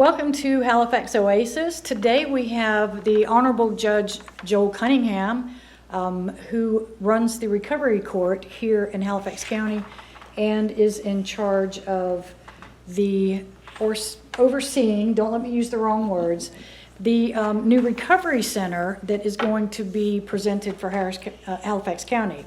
Welcome to Halifax Oasis. Today we have the Honorable Judge Joel Cunningham, who runs the recovery court here in Halifax County and is in charge of overseeing, don't let me use the wrong words, the new recovery center that is going to be presented for Halifax County.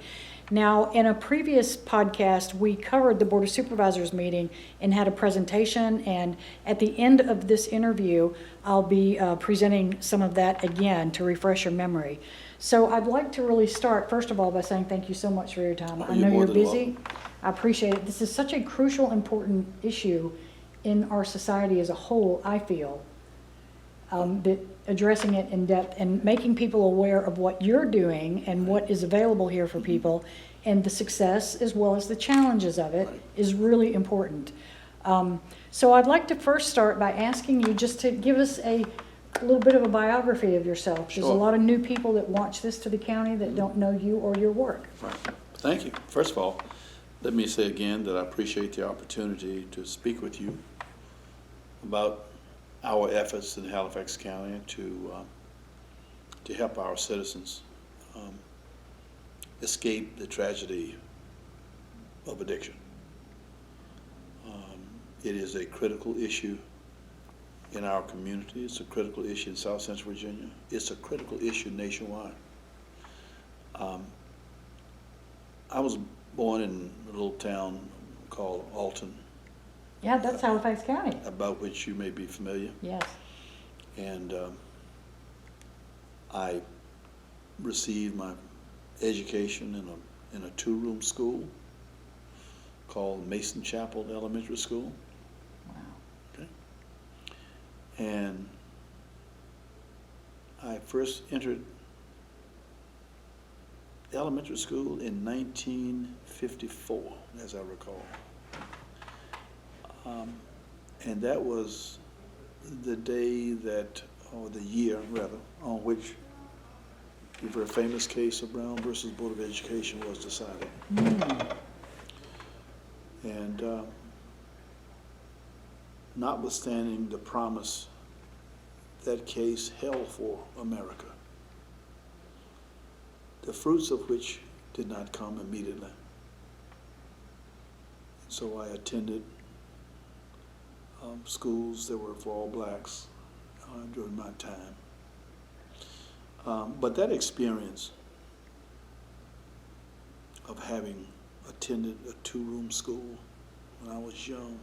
Now, in a previous podcast, we covered the Board of Supervisors meeting and had a presentation, and at the end of this interview, I'll be presenting some of that again to refresh your memory. So I'd like to really start, first of all, by saying thank you so much for your time. I know you're busy. I appreciate it. This is such a crucial, important issue in our society as a whole, I feel. That addressing it in depth and making people aware of what you're doing and what is available here for people and the success as well as the challenges of it is really important. So I'd like to first start by asking you just to give us a little bit of a biography of yourself. Sure. There's a lot of new people that watch this to the county that don't know you or your work. Right. Thank you. First of all, let me say again that I appreciate the opportunity to speak with you about our efforts in Halifax County to help our citizens escape the tragedy of addiction. It is a critical issue in our community. It's a critical issue in South Central Virginia. It's a critical issue nationwide. I was born in a little town called Alton. Yeah, that's Halifax County. About which you may be familiar. Yes. And I received my education in a two-room school called Mason Chapel Elementary School. Wow. Okay. And I first entered elementary school in 1954, as I recall. And that was the day that, or the year rather, on which the very famous case of Brown versus Board of Education was decided. And notwithstanding the promise that case held for America, the fruits of which did not come immediately. So I attended schools that were for all blacks during my time. But that experience of having attended a two-room school when I was young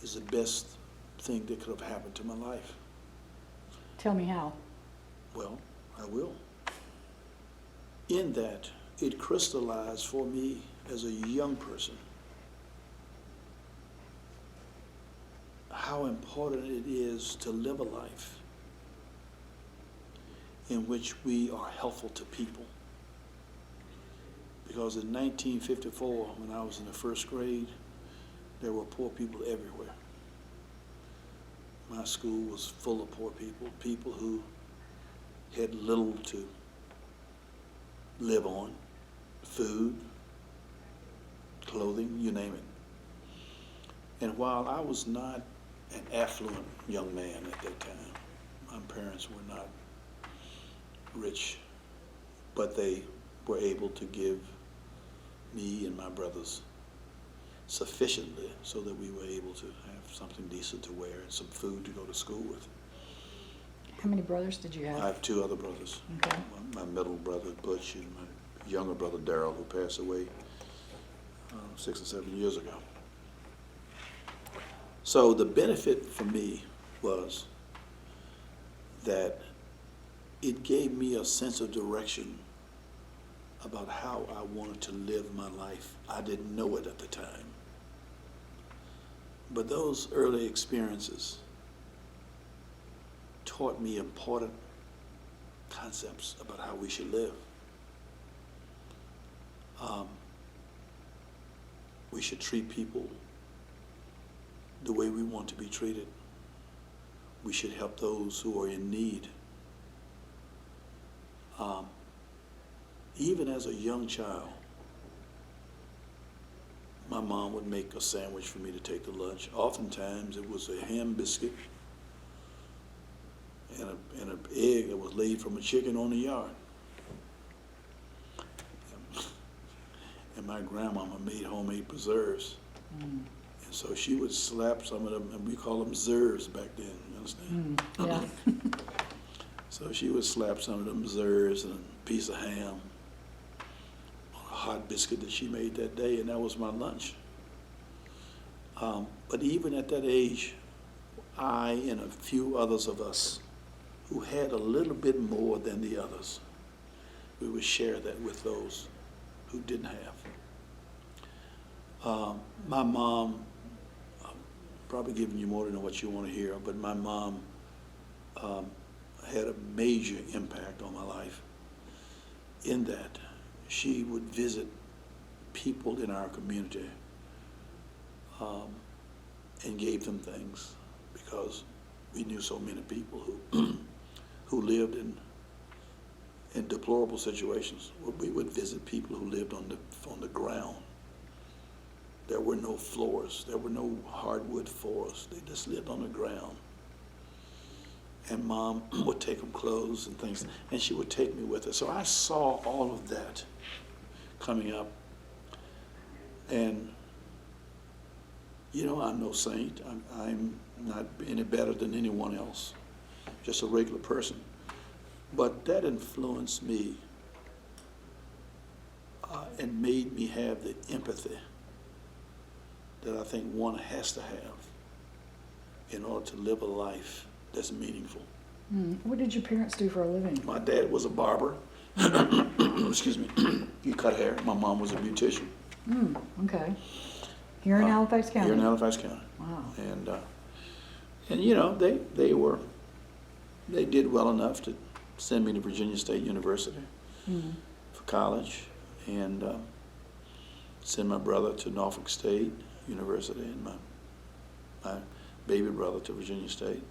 is the best thing that could have happened to my life. Tell me how. Well, I will. In that, it crystallized for me as a young person how important it is to live a life in which we are helpful to people. Because in 1954, when I was in the first grade, there were poor people everywhere. My school was full of poor people, people who had little to live on, food, clothing, you name it. And while I was not an affluent young man at that time, my parents were not rich, but they were able to give me and my brothers sufficiently so that we were able to have something decent to wear and some food to go to school with. How many brothers did you have? I have two other brothers. Okay. My middle brother, Butch, and my younger brother, Darrell, who passed away 6 or 7 years ago. So the benefit for me was that it gave me a sense of direction about how I wanted to live my life. I didn't know it at the time. But those early experiences taught me important concepts about how we should live. We should treat people the way we want to be treated. We should help those who are in need. Even as a young child, my mom would make a sandwich for me to take to lunch. Oftentimes it was a ham biscuit and an egg that was laid from a chicken on the yard. And my grandmama made homemade preserves. And so she would slap some of them, and we call them zers back then, you understand? Yeah. So she would slap some of them zers and a piece of ham on a hot biscuit that she made that day, and that was my lunch. But even at that age, I and a few others of us who had a little bit more than the others, we would share that with those who didn't have. My mom, probably giving you more than what you want to hear, but my mom had a major impact on my life in that she would visit people in our community and gave them things, because we knew so many people who who lived in deplorable situations. We would visit people who lived on the ground. There were no floors. There were no hardwood floors. They just lived on the ground. And Mom would take them clothes and things, and she would take me with her. So I saw all of that coming up. And, you know, I'm no saint. I'm not any better than anyone else, just a regular person. But that influenced me and made me have the empathy that I think one has to have in order to live a life that's meaningful. What did your parents do for a living? My dad was a barber. Excuse me. He cut hair. My mom was a beautician. Okay. Here in Halifax County? Here in Halifax County. Wow. And you know, they did well enough to send me to Virginia State University for college, and send my brother to Norfolk State University, and my baby brother to Virginia State.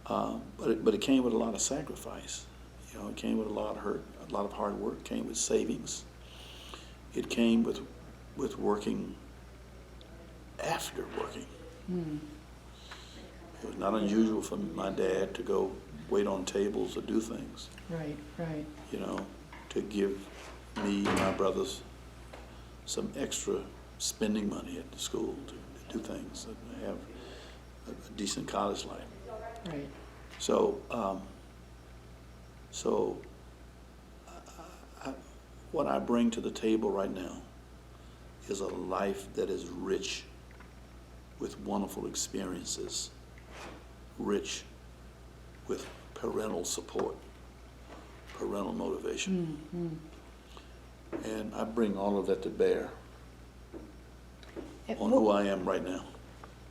But it came with a lot of sacrifice. You know, it came with a lot of hurt, a lot of hard work. It came with savings. It came with working after working. It was not unusual for my dad to go wait on tables or do things. Right. You know, to give me and my brothers some extra spending money at the school to do things and have a decent college life. Right. So, what I bring to the table right now is a life that is rich with wonderful experiences, rich with parental support, parental motivation. And I bring all of that to bear on who I am right now.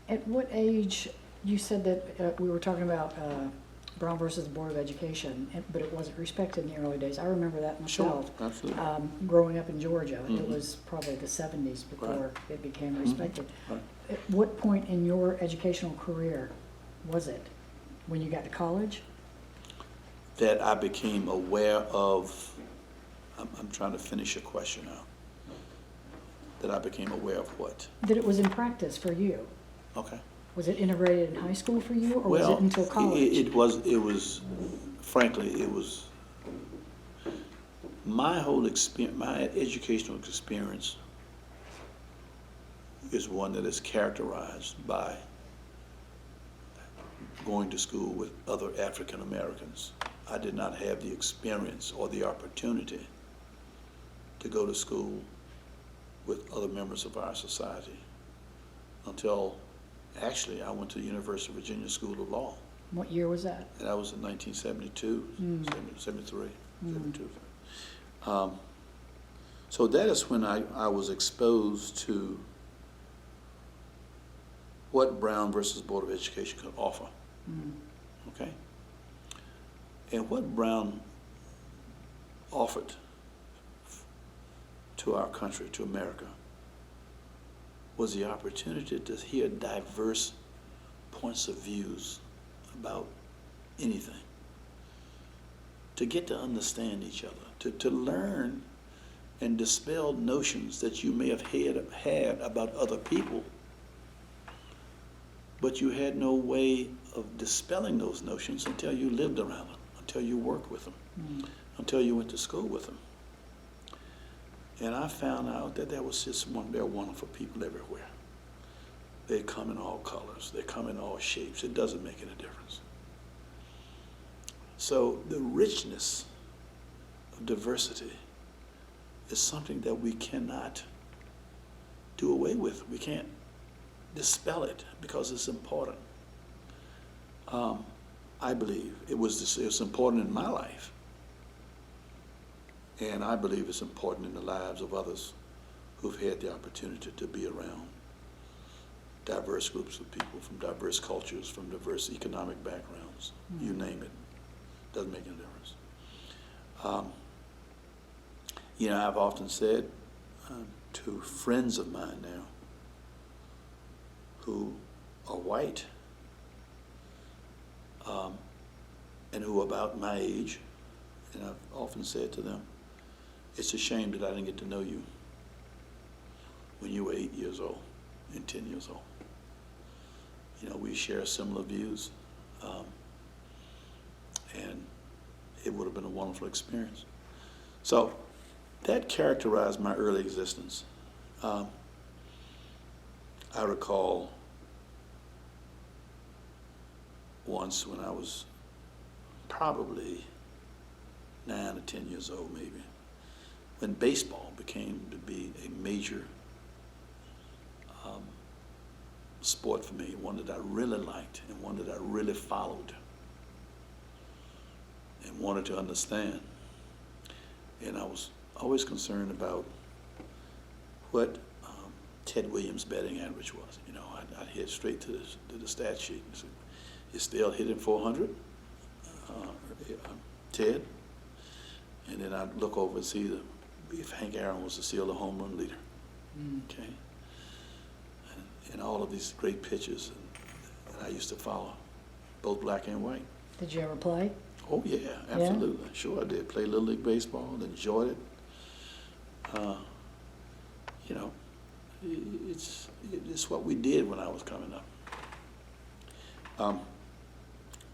At what age, you said that we were talking about Brown versus the Board of Education, but it wasn't respected in the early days. I remember that myself. Sure, absolutely. Growing up in Georgia, it was probably the 70s before it became respected. Right. At what point in your educational career was it? When you got to college? That I became aware of, I'm trying to finish your question now. That I became aware of what? That it was in practice for you. Okay. Was it integrated in high school for you, or was it until college? It was, frankly, it was, my whole experience, my educational experience is one that is characterized by going to school with other African Americans. I did not have the experience or the opportunity to go to school with other members of our society until, actually, I went to the University of Virginia School of Law. What year was that? And that was in 1972, 73, 72. So that is when I was exposed to what Brown versus Board of Education could offer. Okay? And what Brown offered to our country, to America, was the opportunity to hear diverse points of views about anything, to get to understand each other, to learn and dispelled notions that you may have had about other people, but you had no way of dispelling those notions until you lived around them, until you worked with them, until you went to school with them. And I found out that there was just there are wonderful people everywhere. They come in all colors. They come in all shapes. It doesn't make any difference. So the richness of diversity is something that we cannot do away with. We can't dispel it because it's important. I believe it's important in my life. And I believe it's important in the lives of others who've had the opportunity to be around diverse groups of people from diverse cultures, from diverse economic backgrounds. You name it. Doesn't make any difference. You know, I've often said to friends of mine now who are white and who are about my age, and I've often said to them, it's a shame that I didn't get to know you when you were 8 years old and 10 years old. You know, we share similar views, and it would have been a wonderful experience. So that characterized my early existence. I recall once when I was probably 9 or 10 years old maybe, when baseball became to be a major sport for me, one that I really liked and one that I really followed and wanted to understand. And I was always concerned about what Ted Williams' batting average was. You know, I'd hit straight to the stat sheet and say, "Is still hitting 400, Ted?" And then I'd look over and see if Hank Aaron was still the home run leader. Okay, and all of these great pitchers, and I used to follow, both black and white. Did you ever play? Oh yeah, absolutely. Yeah? Sure I did. Played Little League Baseball, enjoyed it. You know, it's what we did when I was coming up.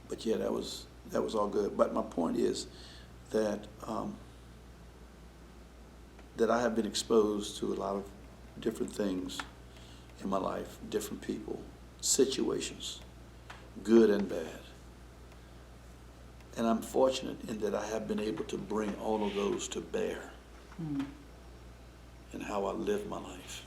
But yeah, that was all good. But my point is that that I have been exposed to a lot of different things in my life, different people, situations, good and bad. And I'm fortunate in that I have been able to bring all of those to bear in how I live my life.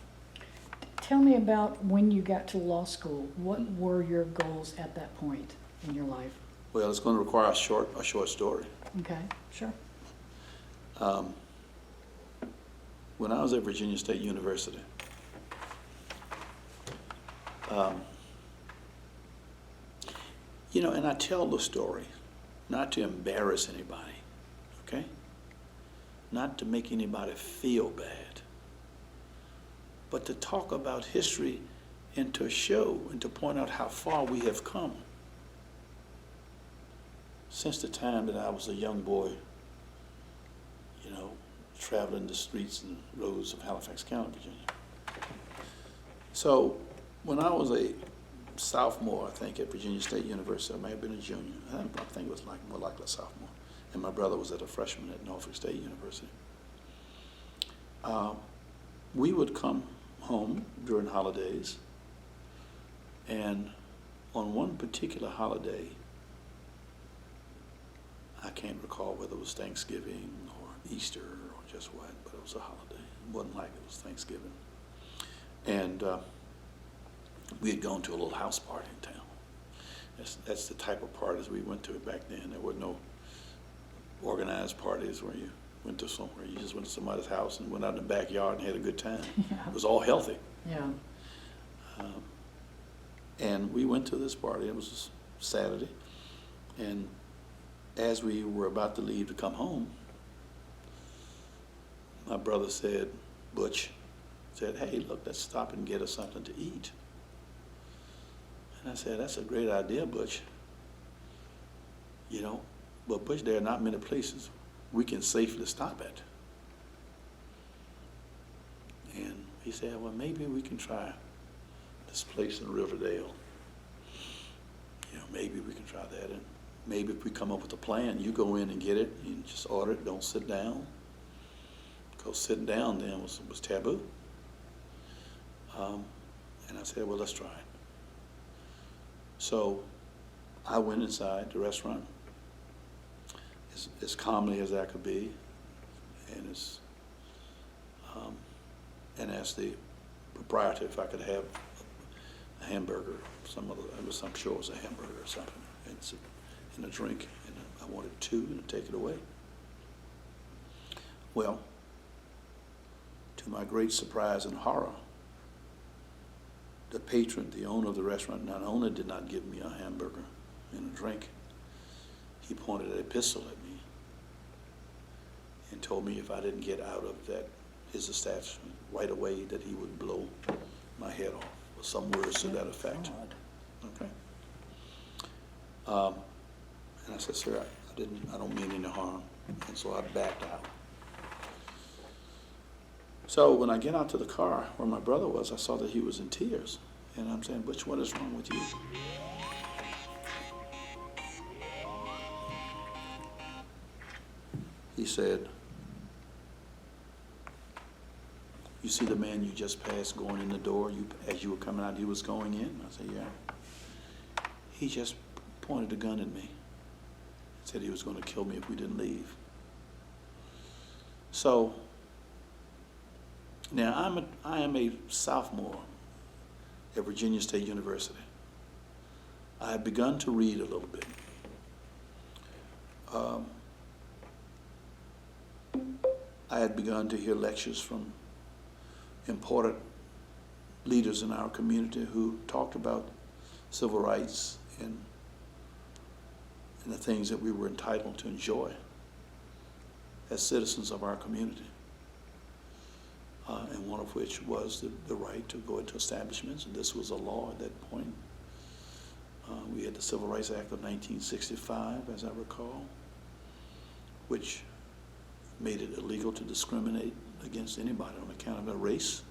Tell me about when you got to law school. What were your goals at that point in your life? Well, it's going to require a short story. Okay, sure. When I was at Virginia State University, you know, and I tell the story not to embarrass anybody, okay? Not to make anybody feel bad, but to talk about history and to show and to point out how far we have come since the time that I was a young boy, you know, traveling the streets and roads of Halifax County, Virginia. So when I was a sophomore, I think, at Virginia State University, I may have been a junior. I think it was more likely a sophomore. And my brother was a freshman at Norfolk State University. We would come home during holidays, and on one particular holiday, I can't recall whether it was Thanksgiving or Easter or just what, but it was a holiday. It wasn't like it was Thanksgiving. And we had gone to a little house party in town. That's the type of parties we went to back then. There were no organized parties where you went to somewhere. You just went to somebody's house and went out in the backyard and had a good time. Yeah. It was all healthy. Yeah. And we went to this party. It was Saturday. And as we were about to leave to come home, my brother said, Butch, said, "Hey, look, let's stop and get us something to eat." And I said, "That's a great idea, Butch. You know, but Butch, there are not many places we can safely stop at." He said, well, maybe we can try this place in Riverdale. Maybe we can try that. And maybe if we come up with a plan, you go in and get it. You just order it. Don't sit down. Because sitting down then was taboo. And I said, well, let's try it. So I went inside the restaurant as calmly as I could be, and asked the proprietor if I could have a hamburger, I'm sure it was a hamburger or something, and a drink, and I wanted two and to take it away. Well, to my great surprise and horror, the patron, the owner of the restaurant, not only did not give me a hamburger and a drink, he pointed a pistol at me and told me if I didn't get out of his establishment right away, that he would blow my head off, or some words to that effect. Okay. And I said, sir, I don't mean any harm. And so I backed out. So when I get out to the car where my brother was, I saw that he was in tears. And I'm saying, which one is wrong with you? He said, you see the man you just passed going in the door, as you were coming out, he was going in? I said, yeah. He just pointed a gun at me. Said he was going to kill me if we didn't leave. So now I am a sophomore at Virginia State University. I had begun to read a little bit. I had begun to hear lectures from important leaders in our community who talked about civil rights and the things that we were entitled to enjoy as citizens of our community. And one of which was the right to go into establishments, and this was a law at that point. We had the Civil Rights Act of 1965, as I recall, which made it illegal to discriminate against anybody on account of their race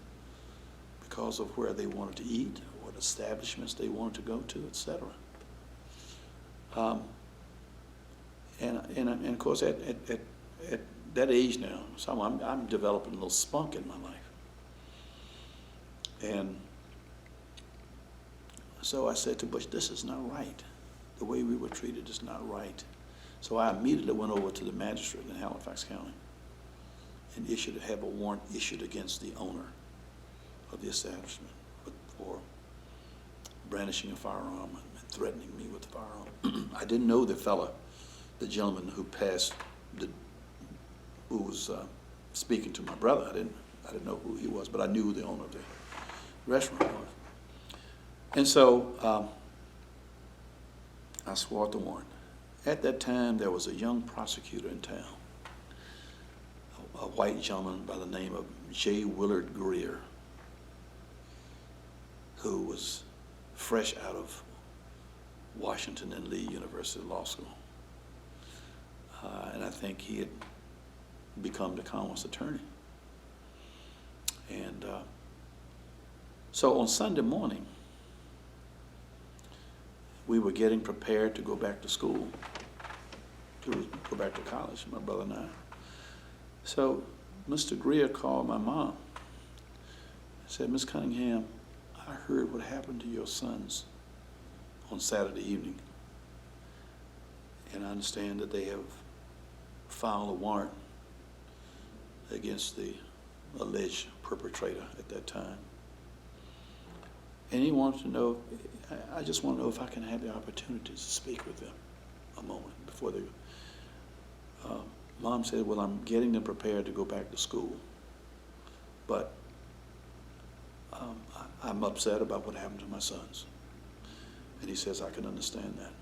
because of where they wanted to eat, what establishments they wanted to go to, etc. And of course, at that age now, so I'm developing a little spunk in my life. And so I said to Bush, this is not right. The way we were treated is not right. So I immediately went over to the magistrate in Halifax County and have a warrant issued against the owner of the establishment for brandishing a firearm and threatening me with a firearm. I didn't know the gentleman who was speaking to my brother. I didn't know who he was, but I knew who the owner of the restaurant was. And so I swore out the warrant. At that time, there was a young prosecutor in town, a white gentleman by the name of J. Willard Greer, who was fresh out of Washington and Lee University Law School. And I think he had become the Commonwealth's attorney. And so on Sunday morning, we were getting prepared to go back to school, to go back to college, my brother and I. So Mr. Greer called my mom and said, Miss Cunningham, I heard what happened to your sons on Saturday evening. And I understand that they have filed a warrant against the alleged perpetrator at that time. And he wanted to know, I just want to know if I can have the opportunity to speak with them a moment before they. Mom said, well, I'm getting them prepared to go back to school, but I'm upset about what happened to my sons. And he says, I can understand that.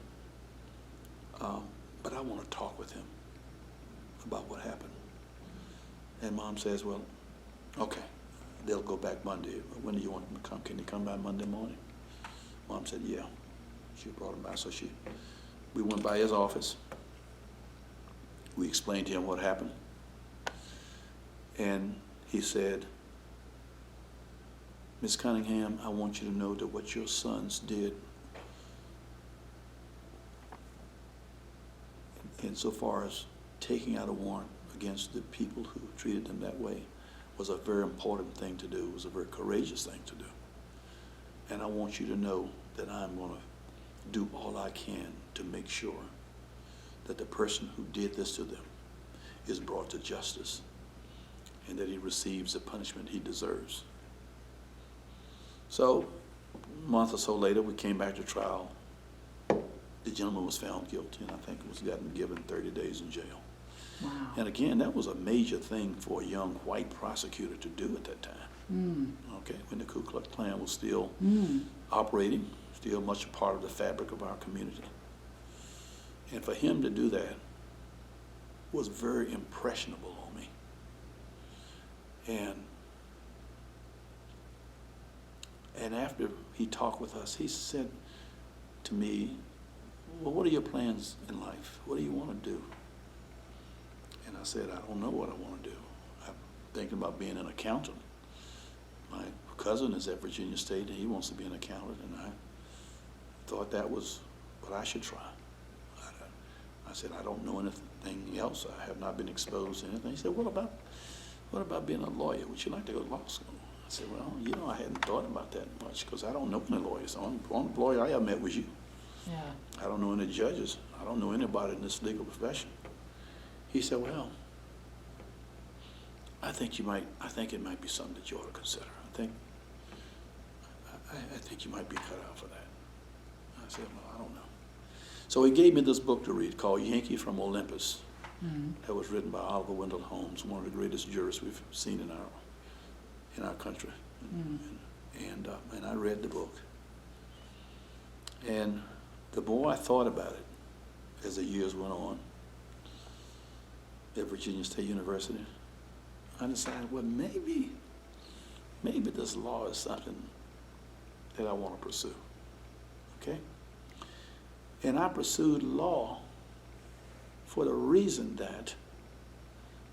But I want to talk with him about what happened. And Mom says, well, okay, they'll go back Monday. When do you want them to come? Can they come by Monday morning? Mom said, yeah. She brought him by. So we went by his office. We explained to him what happened. And he said, Ms. Cunningham, I want you to know that what your sons did insofar as taking out a warrant against the people who treated them that way was a very important thing to do. It was a very courageous thing to do. And I want you to know that I'm going to do all I can to make sure that the person who did this to them is brought to justice and that he receives the punishment he deserves. So, a month or so later, we came back to trial. The gentleman was found guilty, and I think was given 30 days in jail. Wow. And again, that was a major thing for a young white prosecutor to do at that time. Okay, when the Ku Klux Klan was still operating, still much a part of the fabric of our community. And for him to do that was very impressionable on me. And after he talked with us, he said to me, well, what are your plans in life? What do you want to do? And I said, I don't know what I want to do. I'm thinking about being an accountant. My cousin is at Virginia State, and he wants to be an accountant, and I thought that was what I should try. I said, I don't know anything else. I have not been exposed to anything. He said, what about being a lawyer? Would you like to go to law school? I said, well, you know, I hadn't thought about that much because I don't know any lawyers. The only lawyer I ever met was you. Yeah. I don't know any judges. I don't know anybody in this legal profession. He said, well, I think it might be something that you ought to consider. I think you might be cut out for that. I said, well, I don't know. So he gave me this book to read called Yankee from Olympus. That was written by Oliver Wendell Holmes, one of the greatest jurists we've seen in our country. And I read the book. And the more I thought about it as the years went on at Virginia State University, I decided, well, maybe this law is something that I want to pursue. Okay? And I pursued law for the reason that,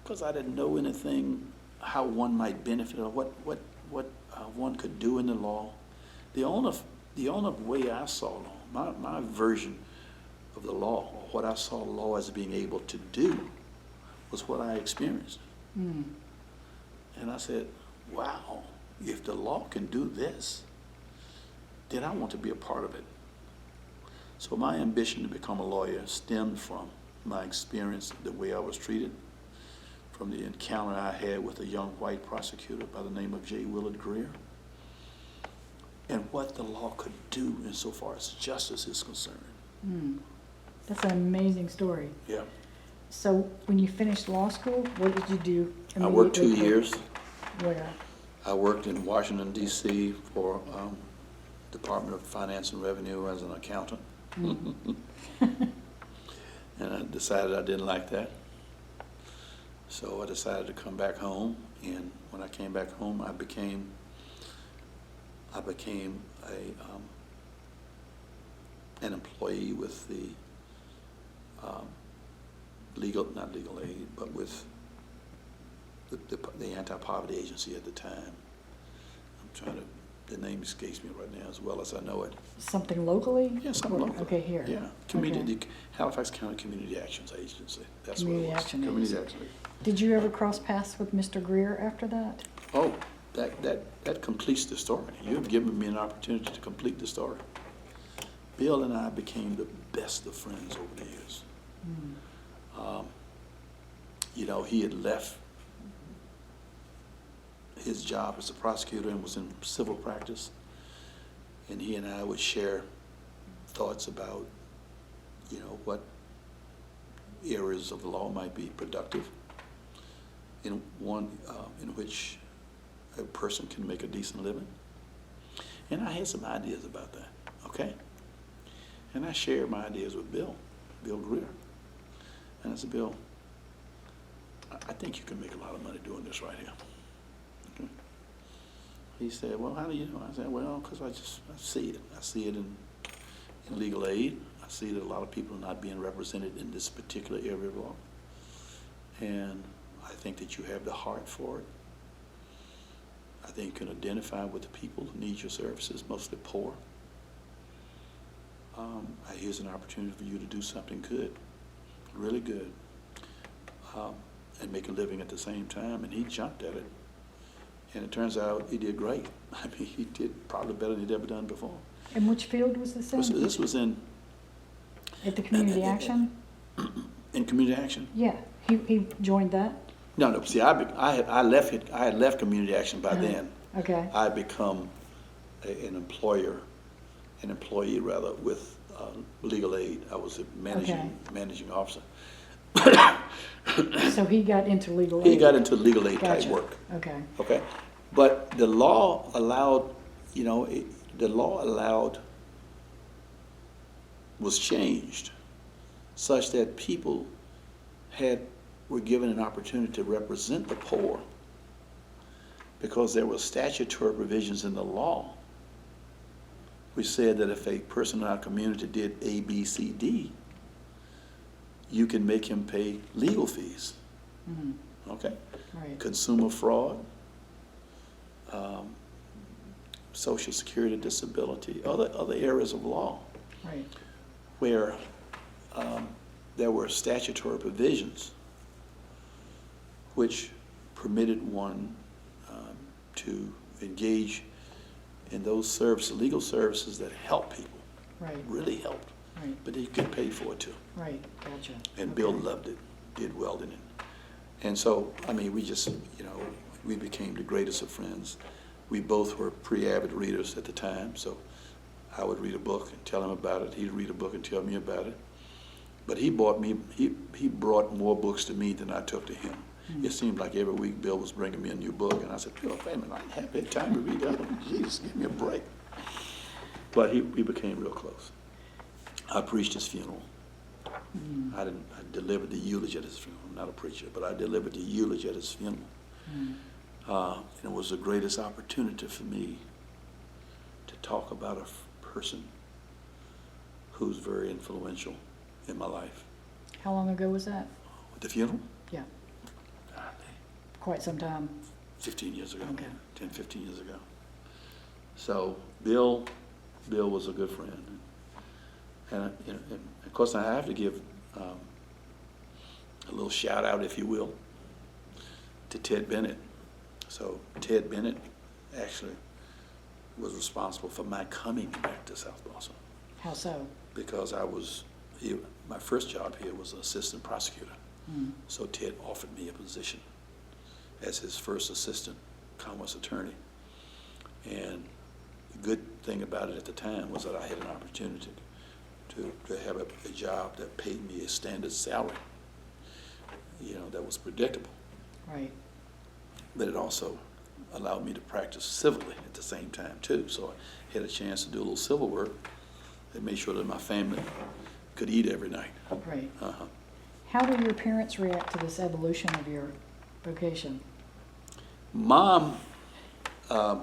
because I didn't know anything, how one might benefit or what one could do in the law. The only way I saw law, my version of the law, or what I saw law as being able to do, was what I experienced. And I said, wow, if the law can do this, then I want to be a part of it. So my ambition to become a lawyer stemmed from my experience, the way I was treated, from the encounter I had with a young white prosecutor by the name of J. Willard Greer, and what the law could do insofar as justice is concerned. That's an amazing story. Yeah. So when you finished law school, what did you do? I worked 2 years. Where? I worked in Washington, D.C. for Department of Finance and Revenue as an accountant. And I decided I didn't like that. So I decided to come back home, and when I came back home, I became an employee with the not legal aid, but with the anti-poverty agency at the time. The name escapes me right now as well as I know it. Something locally? Yeah, something local. Okay, here. Yeah, the Halifax County Community Actions Agency. That's Community what it was. Action Community Agency. Action. Did you ever cross paths with Mr. Greer after that? Oh, that completes the story. You've given me an opportunity to complete the story. Bill and I became the best of friends over the years. You know, he had left his job as a prosecutor and was in civil practice, and he and I would share thoughts about, you know, what areas of the law might be productive in which a person can make a decent living. And I had some ideas about that, okay? And I shared my ideas with Bill Greer. And I said, Bill, I think you can make a lot of money doing this right here. Okay? He said, well, how do you know? I said, well, because I see it. I see it in legal aid. I see that a lot of people are not being represented in this particular area of law. And I think that you have the heart for it. I think you can identify with the people who need your services, mostly poor. Here's an opportunity for you to do something good, really good, and make a living at the same time. And he jumped at it. And it turns out he did great. I mean, he did probably better than he'd ever done before. And which field was this in? This was in... At the Community Action? In Community Action? Yeah, he joined that? No. See, I had left Community Action by then. Okay. I had become an employee rather, with legal aid. I was a managing officer. So he got into legal aid? He got into legal aid type Gotcha. work. Okay. Okay. But the law allowed, was changed such that people were given an opportunity to represent the poor, because there were statutory provisions in the law which said that if a person in our community did A, B, C, D, you can make him pay legal fees. Mm-hmm. Okay? Right. Consumer fraud, Social Security disability, other areas of law. Right. Where there were statutory provisions which permitted one to engage in those legal services that help people, Right. really helped, Right. but they could pay for it too. Right. Gotcha. And Okay. Bill loved it, did well in it. And so, I mean, we just, we became the greatest of friends. We both were pretty avid readers at the time, so I would read a book and tell him about it. He'd read a book and tell me about it. But he brought more books to me than I took to him. Mm-hmm. It seemed like every week Bill was bringing me a new book, and I said, Bill, wait a minute, I didn't have any time to read that. Jesus, give me a break. But we became real close. I preached his funeral. Mm-hmm. I delivered the eulogy at his funeral. I'm not a preacher, but I delivered the eulogy at his funeral. Mm-hmm. And it was the greatest opportunity for me to talk about a person who's very influential in my life. How long ago was that? At the funeral? Yeah. Quite some time. 15 years ago. Okay. 10, 15 years ago. So Bill was a good friend. And of course I have to give a little shout out, if you will, to Ted Bennett. So Ted Bennett actually was responsible for my coming back to South Boston. How so? Because my first job here was an assistant prosecutor. Mm. So Ted offered me a position as his first assistant commerce attorney. And the good thing about it at the time was that I had an opportunity to have a job that paid me a standard salary, that was predictable. Right. But it also allowed me to practice civilly at the same time too. So I had a chance to do a little civil work that made sure that my family could eat every night. Right. Uh-huh. How do your parents react to this evolution of your vocation? Mom, I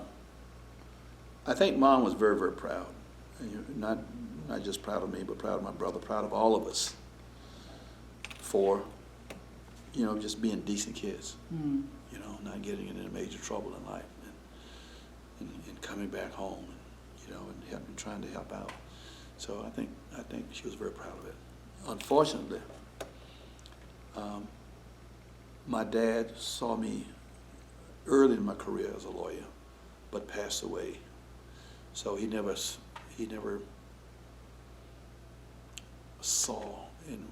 think Mom was very, very proud. And not just proud of me, but proud of my brother, proud of all of us for, just being decent kids. Mm. Not getting into major trouble in life and coming back home, and trying to help out. So I think she was very proud of it. Unfortunately, my dad saw me early in my career as a lawyer, but passed away. So he never saw and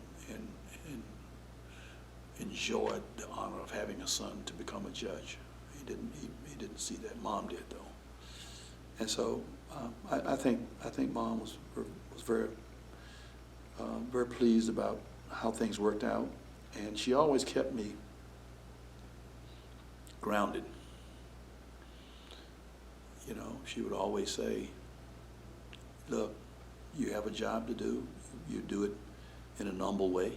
enjoyed the honor of having a son to become a judge. He didn't see that. Mom did though. And so I think Mom was very very pleased about how things worked out, and she always kept me grounded. She would always say, look, you have a job to do. You do it in an humble way.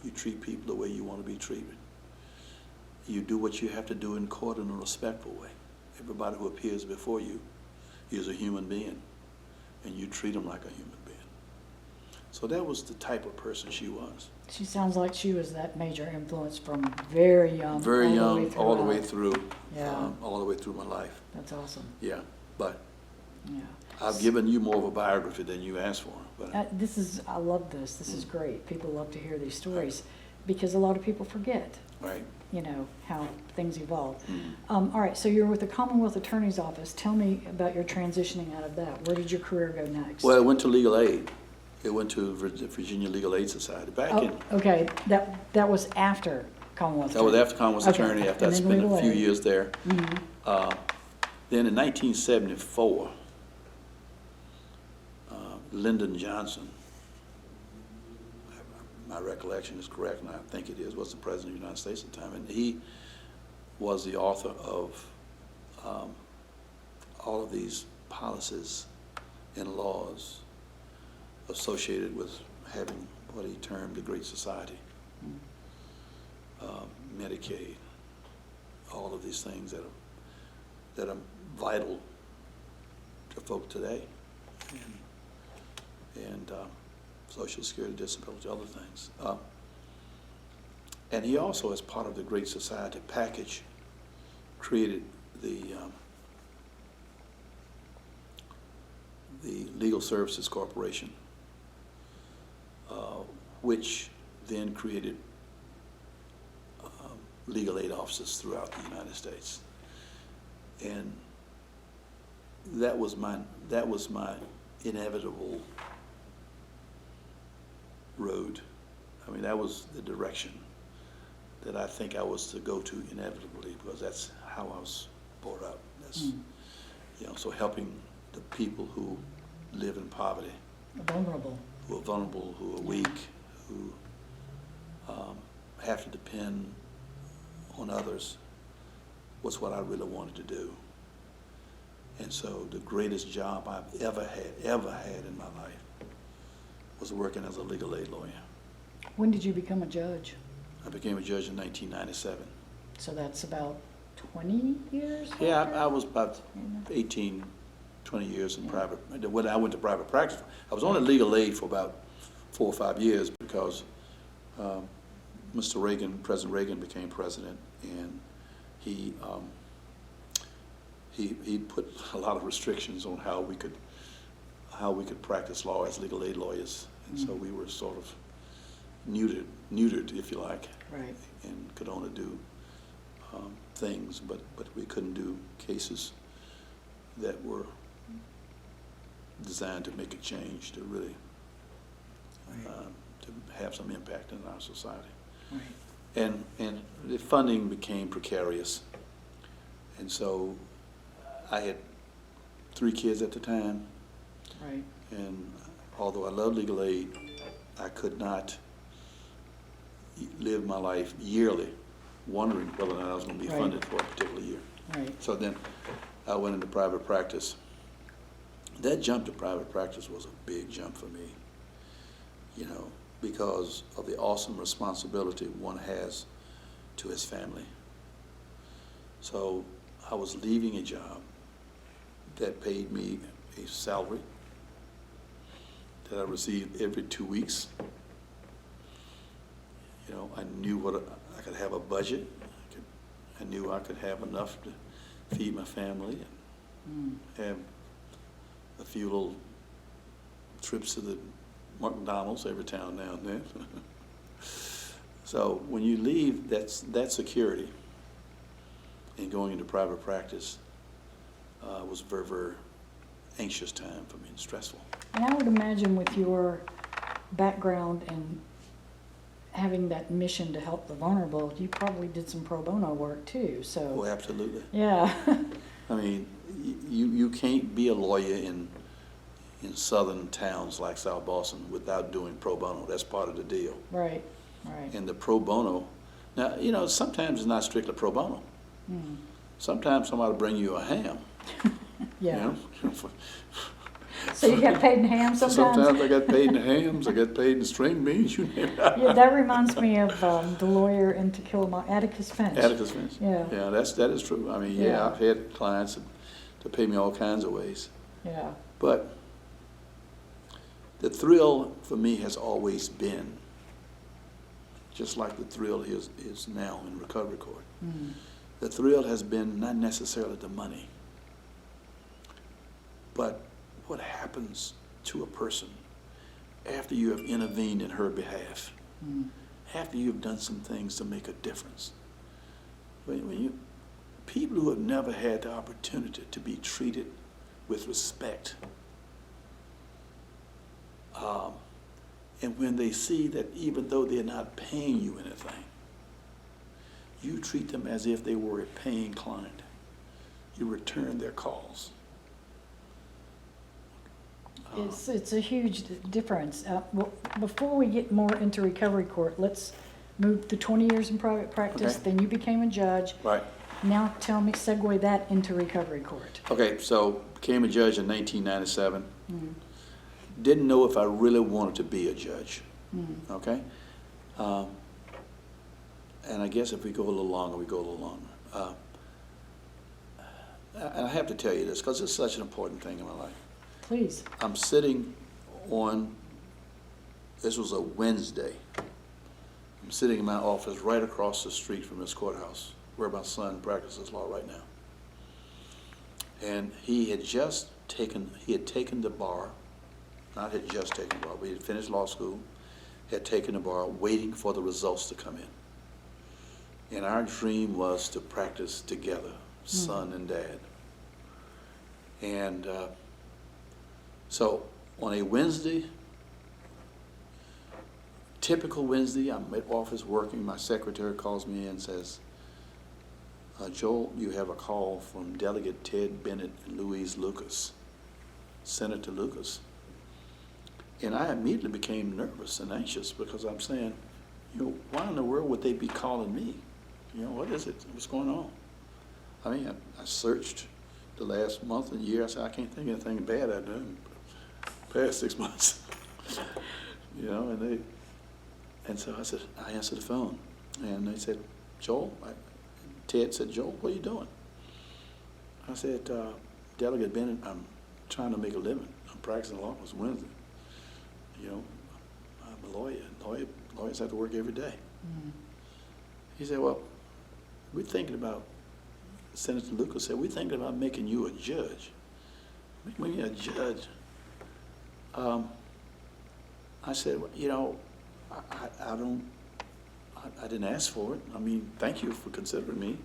You treat people the way you want to be treated. You do what you have to do in court in a respectful way. Everybody who appears before you is a human being, and you treat them like a human being. So that was the type of person she was. She sounds like she was that major influence from very young. Very young, all the way through. Yeah. All the way through my life. That's awesome. Yeah, but Yeah. I've given you more of a biography than you asked for. But I love this. This is great. People love to hear these stories because a lot of people forget, right. how things evolve. Mm. All right, so you're with the Commonwealth Attorney's Office. Tell me about your transitioning out of that. Where did your career go next? Well, it went to legal aid. It went to Virginia Legal Aid Society back in. Okay, that was after Commonwealth. That was after Commonwealth Okay, Attorney, after I and then spent a legal few aid. years there. Mhm. Then in 1974, Lyndon Johnson, my recollection is correct, and I think it is, was the President of the United States at the time. And he was the author of all of these policies and laws associated with having what he termed the Great Society. Medicaid, all of these things that are vital to folk today, and Social Security, disability, other things. And he also, as part of the Great Society package, created the Legal Services Corporation, which then created legal aid offices throughout the United States. And that was my inevitable road. I mean, that was the direction that I think I was to go to inevitably, because that's how I was brought up. That's so helping the people who live in poverty, Vulnerable. who are vulnerable, who are weak, who have to depend on others, was what I really wanted to do. And so the greatest job I've ever had in my life was working as a legal aid lawyer. When did you become a judge? I became a judge in 1997. So that's about 20 years? Yeah, after? I was about 18, 20 years in private. When I went to private practice, I was only legal aid for about 4 or 5 years because Mr. Reagan, President Reagan, became president, and he put a lot of restrictions on how we could practice law as legal aid lawyers, and so we were sort of neutered, if you like, Right. and could only do things, but we couldn't do cases that were designed to make a change, to really to have some impact in our society. Right. And the funding became precarious, and so I had 3 kids at the time, Right. and although I love legal aid, I could not live my life yearly wondering whether or not I was going to be Right. funded for a particular year. Right. So then I went into private practice. That jump to private practice was a big jump for me, because of the awesome responsibility one has to his family. So I was leaving a job that paid me a salary that I received every 2 weeks. I knew I could have a budget. I knew I could have enough to feed my family and have a few little trips to the McDonald's every town now and then. So when you leave that security and going into private practice was a very, very anxious time for me and stressful. And I would imagine with your background and having that mission to help the vulnerable, you probably did some pro bono work too, so. Oh, absolutely. Yeah. I mean, you can't be a lawyer in southern towns like South Boston without doing pro bono. That's part of the deal. Right, right. And the pro bono, now, sometimes it's not strictly pro bono. Mm. Sometimes somebody will bring you a ham. Yeah. So you got paid in ham sometimes? Sometimes I got paid in hams, I got paid in string beans, you name it. Yeah, that reminds me of the lawyer in To Kill a Mockingbird, Atticus Finch. Atticus Finch. Yeah. Yeah, that is true. I mean, Yeah. I've had clients to pay me all kinds of ways. Yeah. But the thrill for me has always been, just like the thrill is now in recovery court. Mm. The thrill has been not necessarily the money, But what happens to a person after you have intervened in her behalf, after you've done some things to make a difference? People who have never had the opportunity to be treated with respect, and when they see that even though they're not paying you anything, you treat them as if they were a paying client. You return their calls. It's a huge difference. Well, before we get more into recovery court, let's move to 20 years in private practice, Okay. then you became a judge. Right. Now tell me, segue that into recovery court. Okay, so became a judge in 1997. Didn't know if I really wanted to be a judge. Okay? And I guess if we go a little longer, we go a little longer. And I have to tell you this because it's such an important thing in my life. Please. I'm sitting on, this was a Wednesday. I'm sitting in my office right across the street from this courthouse where my son practices law right now. And he had taken the bar, not had just taken the bar, but he had finished law school, had taken the bar, waiting for the results to come in. And our dream was to practice together, son and dad. And so on a Wednesday, typical Wednesday, I'm at office working, my secretary calls me in and says, Joel, you have a call from Delegate Ted Bennett and Louise Lucas, Senator Lucas. And I immediately became nervous and anxious because I'm saying, why in the world would they be calling me? What is it? What's going on? I mean, I searched the last month and year. I said, I can't think of anything bad I've done in the past 6 months. And so I said, I answered the phone. And they said, Joel, Ted said, Joel, what are you doing? I said, Delegate Bennett, I'm trying to make a living. I'm practicing law. It's Wednesday. I'm a lawyer. Lawyers have to work every day. He said, well, we're thinking about, Senator Lucas said, we're thinking about making you a judge. Making you a judge. I said, I didn't ask for it. I mean, thank you for considering me.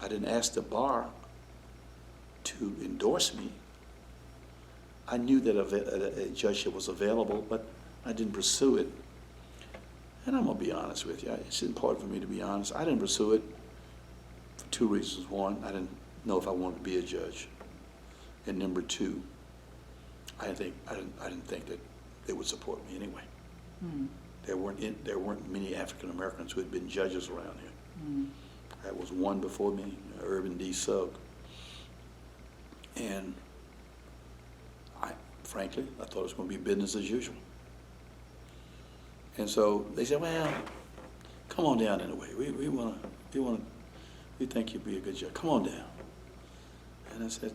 I didn't ask the bar to endorse me. I knew that a judgeship was available, but I didn't pursue it. And I'm going to be honest with you. It's important for me to be honest. I didn't pursue it for two reasons. One, I didn't know if I wanted to be a judge. And number two, I didn't think that they would support me anyway. There weren't many African Americans who had been judges around here. There was one before me, Irvin D. Sugg. And frankly, I thought it was going to be business as usual. And so they said, well, come on down anyway. We think you'd be a good judge. Come on down. And I said,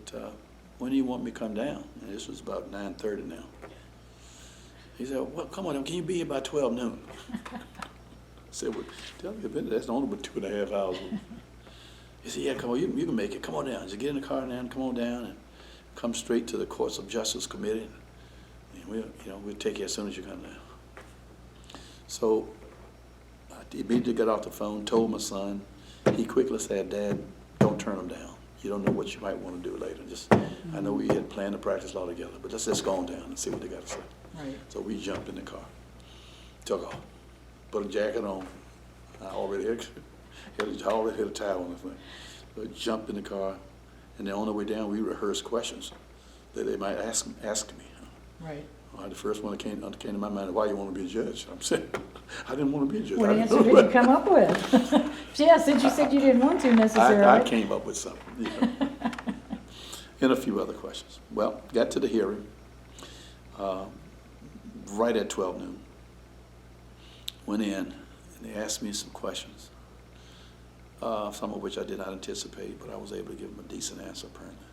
when do you want me to come down? And this was about 9:30 now. He said, well, come on down. Can you be here by 12 noon? I said, well, tell me a bit. That's only about 2.5 hours. He said, yeah, come on. You can make it. Come on down. Just get in the car now and come on down and come straight to the Courts of Justice Committee. And we'll take you as soon as you come down. So I immediately got off the phone, told my son. He quickly said, Dad, don't turn them down. You don't know what you might want to do later. I know we had planned to practice law together, but let's just go on down and see what they got to say. Right. So we jumped in the car, took off, put a jacket on. I already had a towel on the thing. So we jumped in the car, and then on the way down, we rehearsed questions that they might ask me. Right. The first one that came to my mind, why you want to be a judge? I'm saying, I didn't want to be a judge. What answer did you come up with? Yeah, since you said you didn't want to necessarily. I came up with something, and a few other questions. Well, got to the hearing right at 12 noon. Went in, and they asked me some questions, some of which I did not anticipate, but I was able to give them a decent answer, apparently.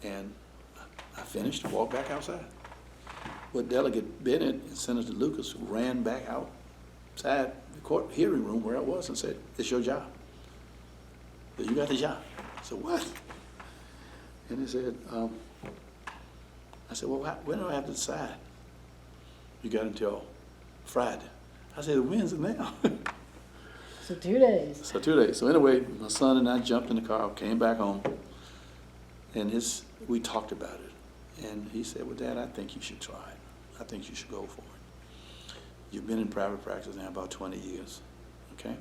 And I finished and walked back outside. Well, Delegate Bennett and Senator Lucas ran back outside the court hearing room where I was and said, it's your job. You got the job. I said, what? And he said, I said, well, when do I have to decide? You got until Friday. I said, when's it now? So 2 days. So 2 days. So anyway, my son and I jumped in the car, came back home, and we talked about it. And he said, well, Dad, I think you should try it. I think you should go for it. You've been in private practice now about 20 years, okay?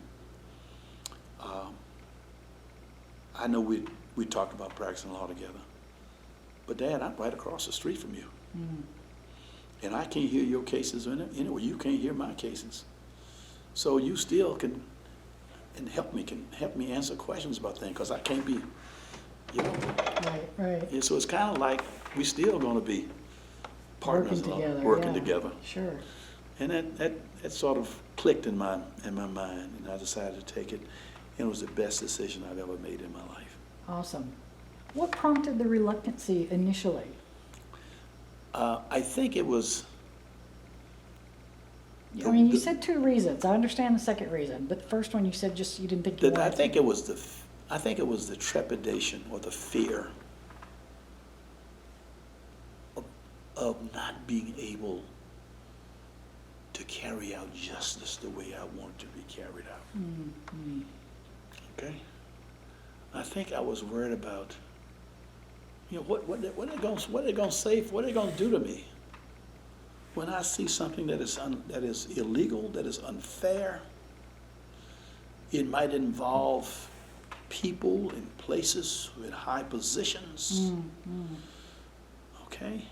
I know we talked about practicing law together, but Dad, I'm right across the street from you. Mm. And I can't hear your cases anyway. You can't hear my cases. So you still can help me answer questions about things, because I can't be, you know. Right. And so it's kind of like we still going to be partners Working together. together. Sure. And that sort of clicked in my mind, and I decided to take it. And it was the best decision I've ever made in my life. Awesome. What prompted the reluctancy initially? I think it was. I mean, you said 2 reasons. I understand the second reason, but the first one you said just you didn't think you wanted I think it was the trepidation or the fear of not being able to carry out justice the way I want it to be carried out. Mm-hmm. Okay? I think I was worried about, what are they going to say? What are they going to do to me when I see something that is illegal, that is unfair? It might involve people in places in high positions. Mm-hmm. Okay?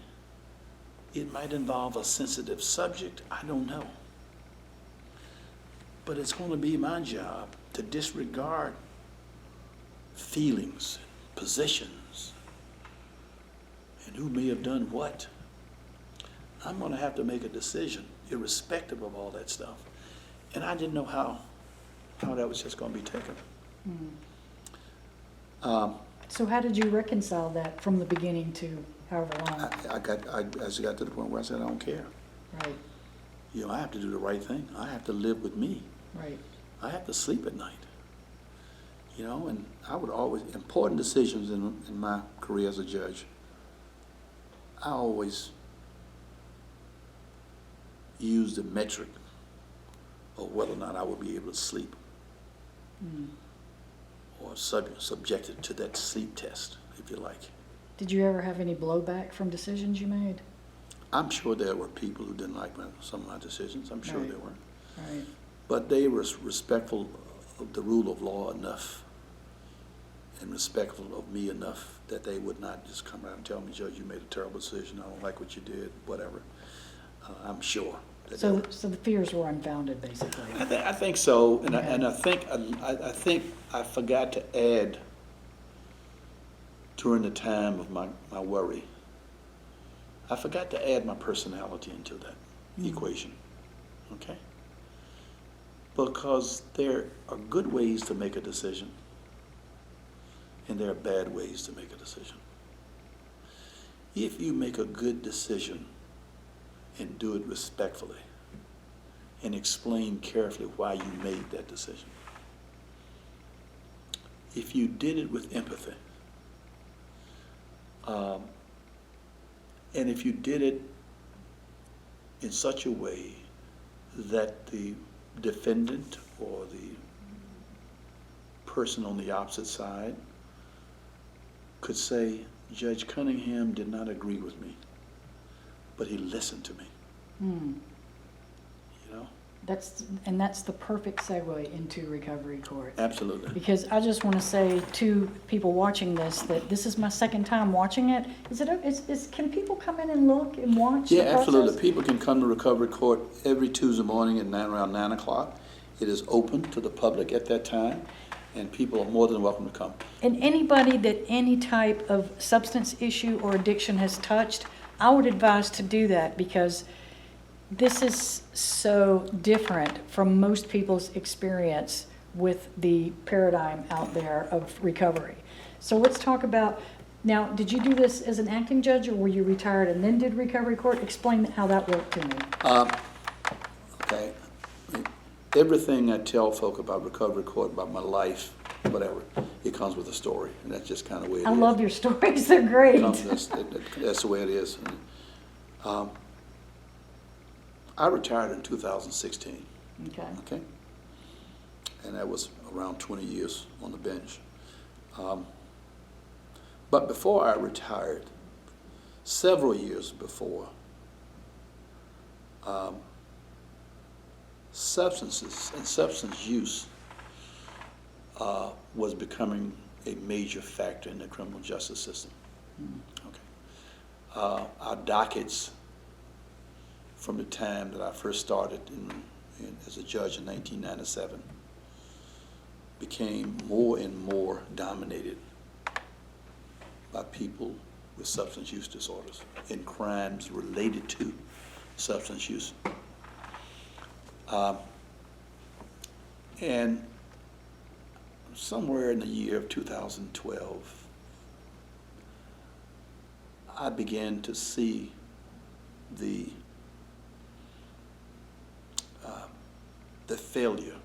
It might involve a sensitive subject. I don't know. But it's going to be my job to disregard feelings, positions, and who may have done what. I'm going to have to make a decision, irrespective of all that stuff. And I didn't know how that was just going to be taken. So how did you reconcile that from the beginning to however long? I just got to the point where I said, I don't care. Right. I have to do the right thing. I have to live with me. Right. I have to sleep at night. And I would always, important decisions in my career as a judge, I always use the metric of whether or not I would be able to sleep. Or subjected to that sleep test, if you like. Did you ever have any blowback from decisions you made? I'm sure there were people who didn't like some of my decisions. I'm sure Right. there were. Right. But they were respectful of the rule of law enough and respectful of me enough that they would not just come out and tell me, Judge, you made a terrible decision. I don't like what you did, whatever. I'm sure. So the fears were unfounded, basically. I think so, and Okay. I think I forgot to add during the time of my worry. I forgot to add my personality into that equation. Okay? Because there are good ways to make a decision, and there are bad ways to make a decision. If you make a good decision and do it respectfully and explain carefully why you made that decision, if you did it with empathy, and if you did it in such a way that the defendant or the person on the opposite side could say, Judge Cunningham did not agree with me, but he listened to me. That's the perfect segue into recovery court. Absolutely. Because I just want to say to people watching this that this is my second time watching it. Can people come in and look and watch? Yeah, the process? absolutely. People can come to recovery court every Tuesday morning at around 9 o'clock. It is open to the public at that time, and people are more than welcome to come. And anybody that any type of substance issue or addiction has touched, I would advise to do that, because this is so different from most people's experience with the paradigm out there of recovery. So let's talk about, now, did you do this as an acting judge, or were you retired and then did recovery court? Explain how that worked to me. Okay. Everything I tell folk about recovery court, about my life, whatever. It comes with a story, and that's just kind of the way it is. I love your stories, they're great. That's the way it is. I retired in 2016. Okay? And that was around 20 years on the bench. But before I retired, several years before, substances and substance use was becoming a major factor in the criminal justice system. Okay. Our dockets from the time that I first started as a judge in 1997 became more and more dominated by people with substance use disorders and crimes related to substance use. And somewhere in the year of 2012, I began to see the failure,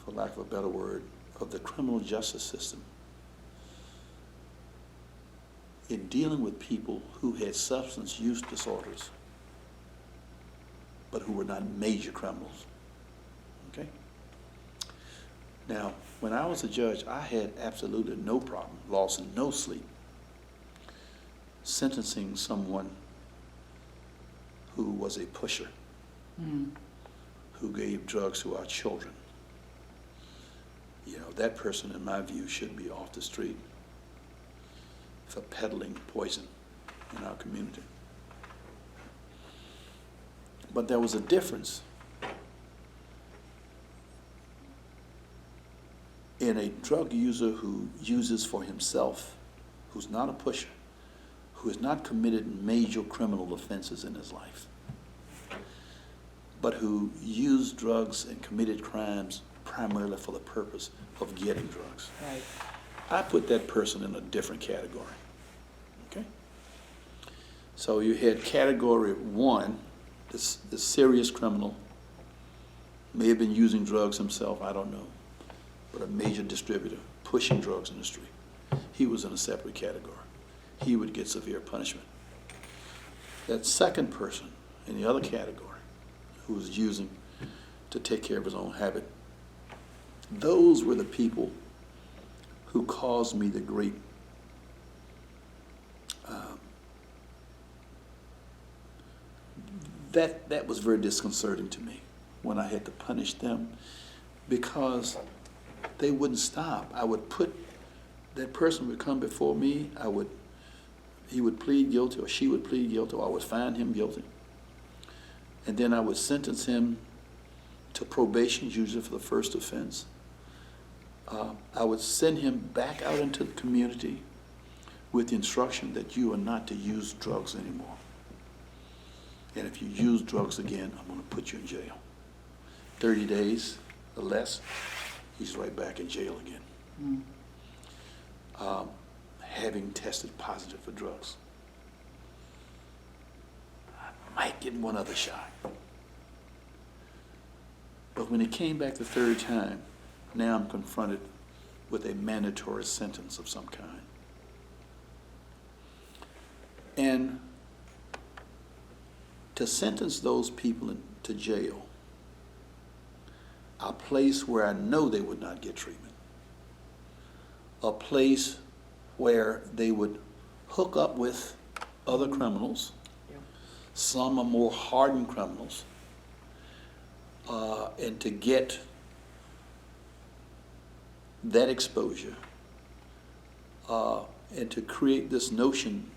for lack of a better word, of the criminal justice system in dealing with people who had substance use disorders, but who were not major criminals. Okay? Now, when I was a judge, I had absolutely no problem, lost no sleep, sentencing someone who was a pusher, who gave drugs to our children. You know, that person, in my view, should be off the street for peddling poison in our community. But there was a difference in a drug user who uses for himself, who's not a pusher, who has not committed major criminal offenses in his life, but who used drugs and committed crimes primarily for the purpose of getting drugs. Right. I put that person in a different category. Okay? So you had category one, this serious criminal, may have been using drugs himself, I don't know, but a major distributor pushing drugs in the street. He was in a separate category. He would get severe punishment. That second person in the other category, who was using to take care of his own habit, those were the people who caused me the great that was very disconcerting to me when I had to punish them, because they wouldn't stop. I would put, that person would come before me, he would plead guilty, or she would plead guilty, or I would find him guilty. And then I would sentence him to probation, usually for the first offense. I would send him back out into the community with the instruction that you are not to use drugs anymore. And if you use drugs again, I'm going to put you in jail. 30 days or less, he's right back in jail again. Having tested positive for drugs. I might get one other shot. But when he came back the third time, now I'm confronted with a mandatory sentence of some kind. And to sentence those people to jail, a place where I know they would not get treatment, a place where they would hook up with other criminals, some are more hardened criminals, and to get that exposure, and to create this notion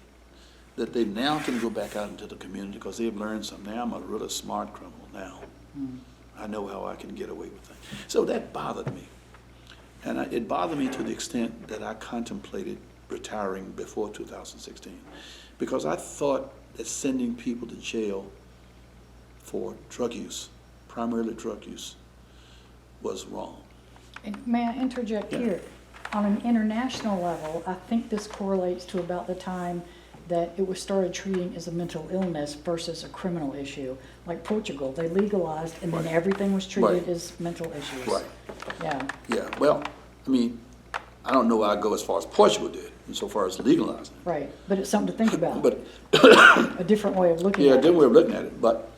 that they now can go back out into the community because they've learned something. Now I'm a really smart criminal now. I know how I can get away with things. So that bothered me. And it bothered me to the extent that I contemplated retiring before 2016, because I thought that sending people to jail for drug use, primarily drug use, was wrong. And may I interject here? On an international level, I think this correlates to about the time that it was started treating as a mental illness versus a criminal issue. Like Portugal, they legalized and then Right. everything was treated Right. as mental issues. Right. Yeah, Yeah, well, I mean, I don't know I'd go as far as Portugal did, insofar as legalizing. right. But it's something to think about, But, a different way of looking yeah, at different it. way of looking at it, but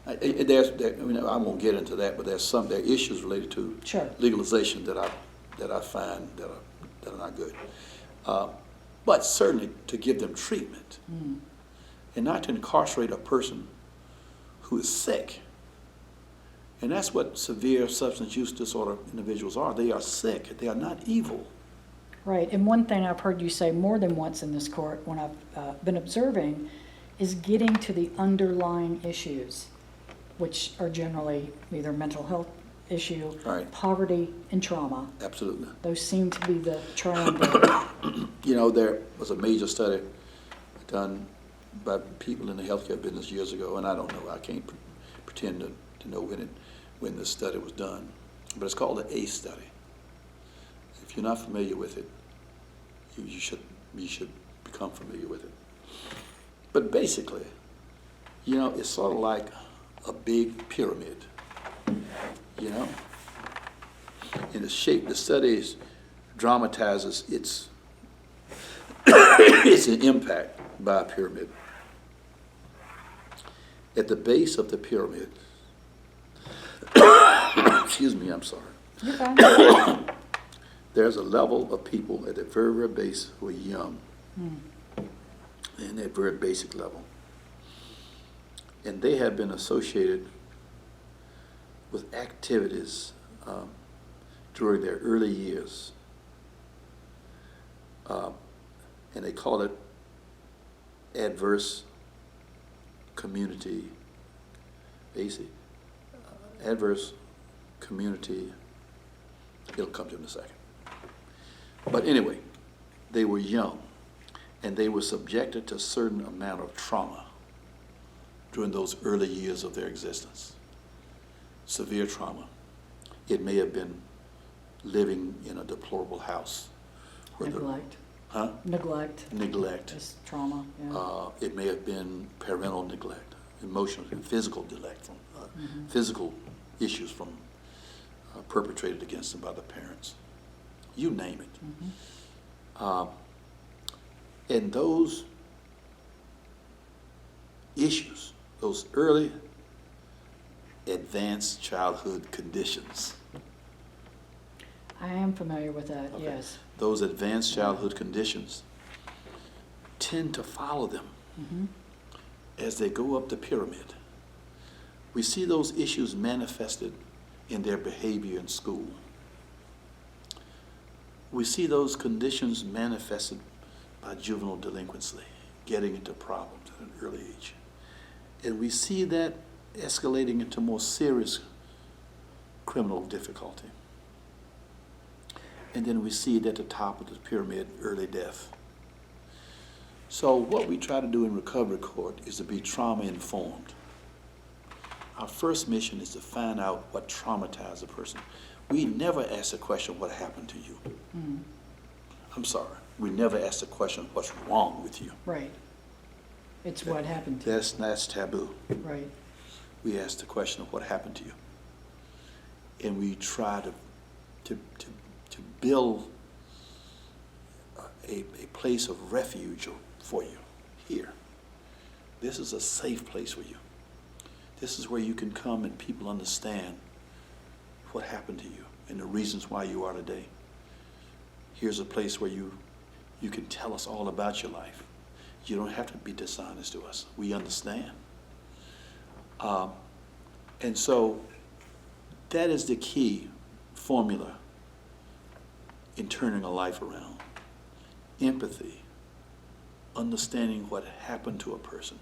I won't get into that, but there are issues related to Sure. legalization that I find that are not good. But certainly to give them treatment and not to incarcerate a person who is sick. And that's what severe substance use disorder individuals are. They are sick. They are not evil. Right, and one thing I've heard you say more than once in this court when I've been observing is getting to the underlying issues, which are generally either mental health issue, Right. poverty, and trauma. Absolutely. Those seem to be the triangle. You know, there was a major study done by people in the healthcare business years ago, and I don't know, I can't pretend to know when this study was done, but it's called the ACE study. If you're not familiar with it, you should become familiar with it. But basically, you know, it's sort of like a big pyramid, you know? In the shape, the studies dramatizes its its impact by a pyramid. At the base of the pyramid, excuse me, I'm sorry. You're fine. There's a level of people at the very, very base who are young, and at very basic level. And they have been associated with activities during their early years. And they call it adverse community, adverse community, it'll come to in a second. But anyway, they were young, and they were subjected to a certain amount of trauma during those early years of their existence. Severe trauma. It may have been living in a deplorable house. Neglect. Huh? Neglect is trauma, yeah. It may have been parental neglect, emotional and physical neglect, from physical issues from perpetrated against them by the parents. You name it. And those issues, those early advanced childhood conditions, I am familiar with that, okay, yes. those advanced childhood conditions tend to follow them as they go up the pyramid. We see those issues manifested in their behavior in school. We see those conditions manifested by juvenile delinquency, getting into problems at an early age. And we see that escalating into more serious criminal difficulty. And then we see it at the top of the pyramid, early death. So what we try to do in recovery court is to be trauma informed. Our first mission is to find out what traumatized a person. We never ask the question, what happened to you? I'm sorry. We never ask the question, what's wrong with you? Right. It's what happened to you. That's taboo. Right. We ask the question of what happened to you. And we try to build a place of refuge for you here. This is a safe place for you. This is where you can come and people understand what happened to you and the reasons why you are today. Here's a place where you can tell us all about your life. You don't have to be dishonest to us. We understand. And so that is the key formula in turning a life around. Empathy, understanding what happened to a person,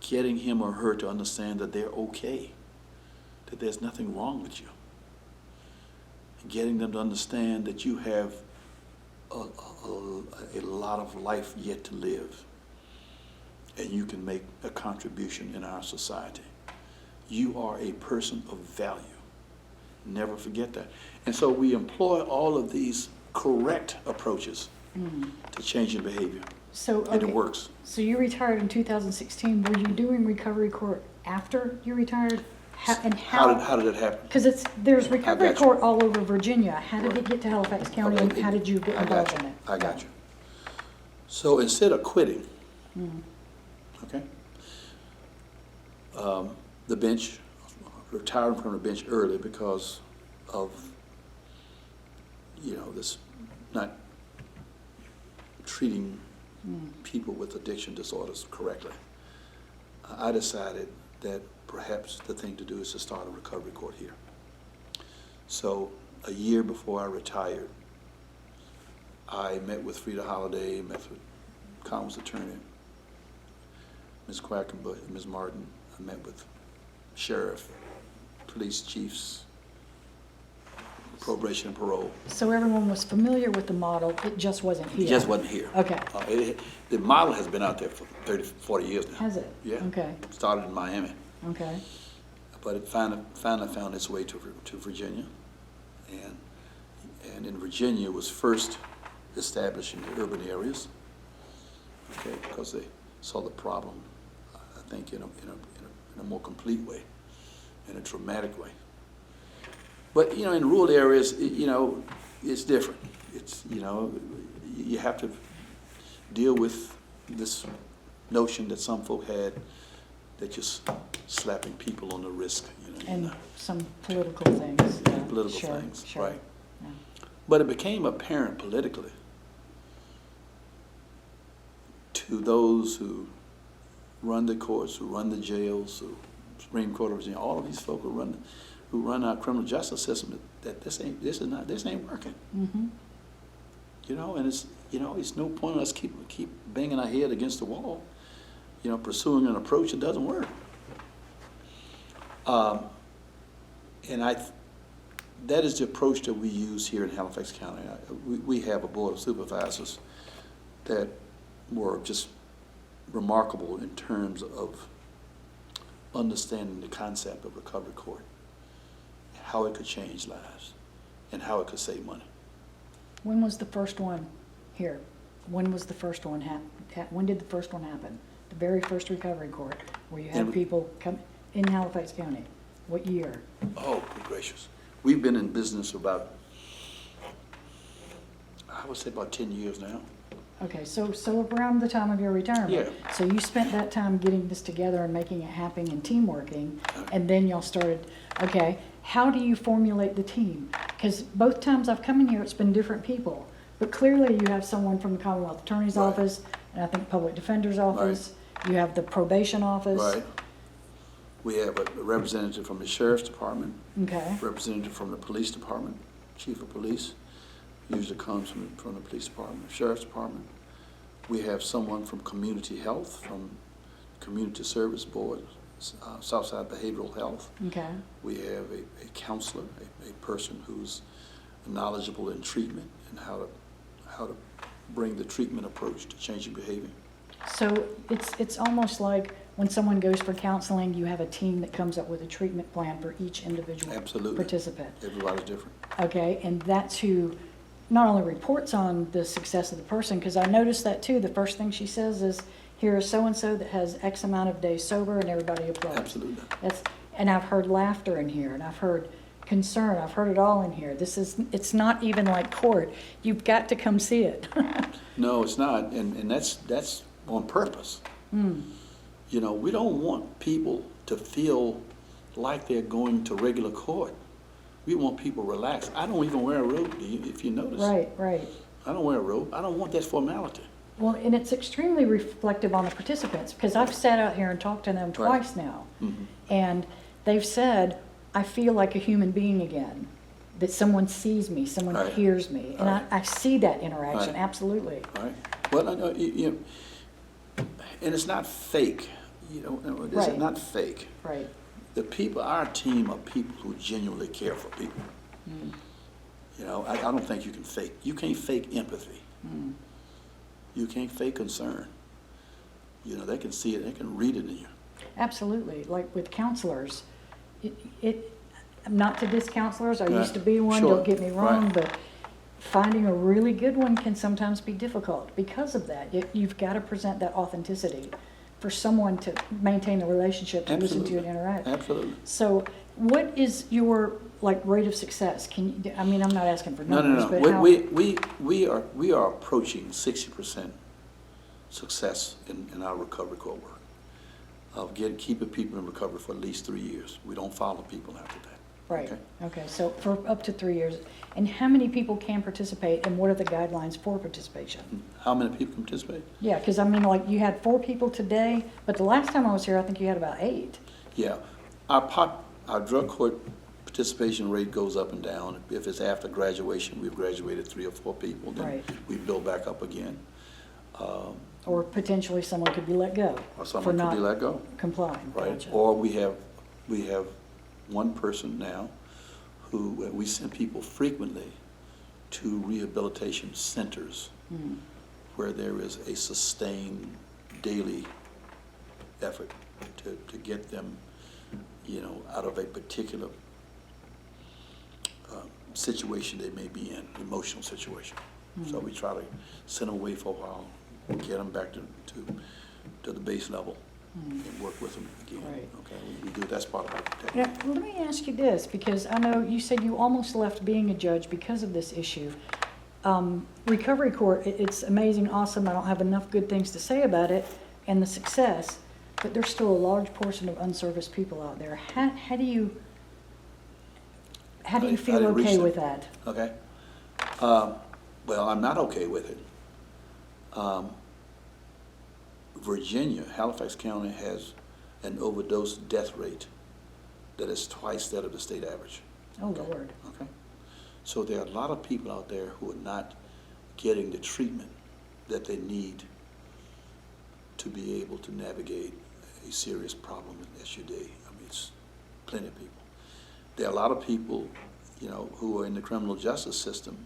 getting him or her to understand that they're okay, that there's nothing wrong with you, getting them to understand that you have a lot of life yet to live, and you can make a contribution in our society. You are a person of value. Never forget that. And so we employ all of these correct approaches to changing behavior. So, and it okay. works. So you retired in 2016. Were you doing recovery court after you retired? And How did it happen? Because there's recovery got you. court all over Virginia. How did Right. it get to Halifax County, and how did you get I got involved you. in it? I got you. So instead of quitting, okay, the bench, retiring from the bench early because of, this not treating people with addiction disorders correctly, I decided that perhaps the thing to do is to start a recovery court here. So a year before I retired, I met with Frida Holliday, met with Collins attorney, Ms. Quackenbush, Ms. Martin. I met with sheriff, police chiefs, probation and parole. So everyone was familiar with the model, it just wasn't here? It just wasn't here. Okay. The model has been out there for 30, 40 years now. Has it? Yeah. Okay. Started in Miami. Okay. But it finally found its way to Virginia. And in Virginia, it was first established in the urban areas, okay, because they saw the problem, I think, in a more complete way, in a dramatic way. But, in rural areas, it's different. It's, you have to deal with this notion that some folk had that just slapping people on the wrist, And some political things. Yeah. Political Sure, things, sure. right. Yeah. But it became apparent politically to those who run the courts, who run the jails, who Supreme Court of Virginia, all of these folk who run our criminal justice system, that this ain't working. Mm-hmm. And it's no point in us keep banging our head against the wall, pursuing an approach that doesn't work. That is the approach that we use here in Halifax County. We have a board of supervisors that were just remarkable in terms of understanding the concept of recovery court, how it could change lives, and how it could save money. When was the first one here? When was the first one when did the first one happen? The very first recovery court, where you had people come in Halifax County. What year? Oh, good gracious. We've been in business about, I would say about 10 years now. Okay, so around the time of your retirement. Yeah. So you spent that time getting this together and making it happen and team working, and then y'all started, okay, how do you formulate the team? Because both times I've come in here, it's been different people. But clearly you have someone from the Commonwealth Attorney's Right. Office, and I think Public Defender's Office. You have the probation office. Right. We have a representative from the Sheriff's Department, Okay, representative from the Police Department, Chief of Police, usually comes from the Police Department, Sheriff's Department. We have someone from Community Health, from Community Service Board, Southside Behavioral Health. okay. We have a counselor, a person who's knowledgeable in treatment and how to bring the treatment approach to changing behavior. So it's almost like when someone goes for counseling, you have a team that comes up with a treatment plan for each individual Absolutely. participant. Everybody's different. Okay, and that's who not only reports on the success of the person, because I noticed that too. The first thing she says is, here is so-and-so that has X amount of days sober, and everybody applauds. Absolutely. And I've heard laughter in here, and I've heard concern. I've heard it all in here. It's not even like court. You've got to come see it. No, it's not, and that's on purpose. We don't want people to feel like they're going to regular court. We want people relaxed. I don't even wear a robe, if you notice. Right. I don't wear a robe. I don't want that formality. Well, and it's extremely reflective on the participants, because I've sat out here and talked to them twice now. Mm-hmm. And they've said, I feel like a human being again, that someone sees me, someone Right. hears me. And Right. I see that interaction, Right. absolutely. Right. Well, and it's not fake. It's Right. not fake. Right. The people, our team are people who genuinely care for people. I don't think you can fake. You can't fake empathy. You can't fake concern. They can see it. They can read it in you. Absolutely. Like with counselors, not to diss counselors, I Right. used to be one, Sure. don't get me wrong, Right. but finding a really good one can sometimes be difficult because of that. You've got to present that authenticity for someone to maintain a relationship, to listen to you and interact. Absolutely. So what is your, like, rate of success? Can you, I mean, I'm not asking for No, numbers, no, but no. how? We are approaching 60% success in our recovery court work of keeping people in recovery for at least 3 years. We don't follow people after that. Right, Okay? okay, so for up to 3 years. And how many people can participate, and what are the guidelines for participation? How many people can participate? Yeah, because I mean, like, you had 4 people today, but the last time I was here, I think you had about 8. Yeah. Our drug court participation rate goes up and down. If it's after graduation, we've graduated 3 or 4 people, then Right. we build back up again. Or potentially someone could be let go. Or someone could be let go. Complying. Right, Gotcha. or we have one person now who, we send people frequently to rehabilitation centers where there is a sustained daily effort to get them, out of a particular situation they may be in, emotional situation. So we try to send them away for a while, get them back to the base level and work with them again. Right. Okay, we do, that's part of our Now, technique. let me ask you this, because I know you said you almost left being a judge because of this issue. Recovery court, it's amazing, awesome, I don't have enough good things to say about it and the success, but there's still a large portion of unserviced people out there. How do you How do feel you reach okay them? with that? Okay. Well, I'm not okay with it. Virginia, Halifax County has an overdose death rate that is twice that of the state average. Oh, Okay. Lord. Okay. So there are a lot of people out there who are not getting the treatment that they need to be able to navigate a serious problem with SUD. I mean, it's plenty of people. There are a lot of people, who are in the criminal justice system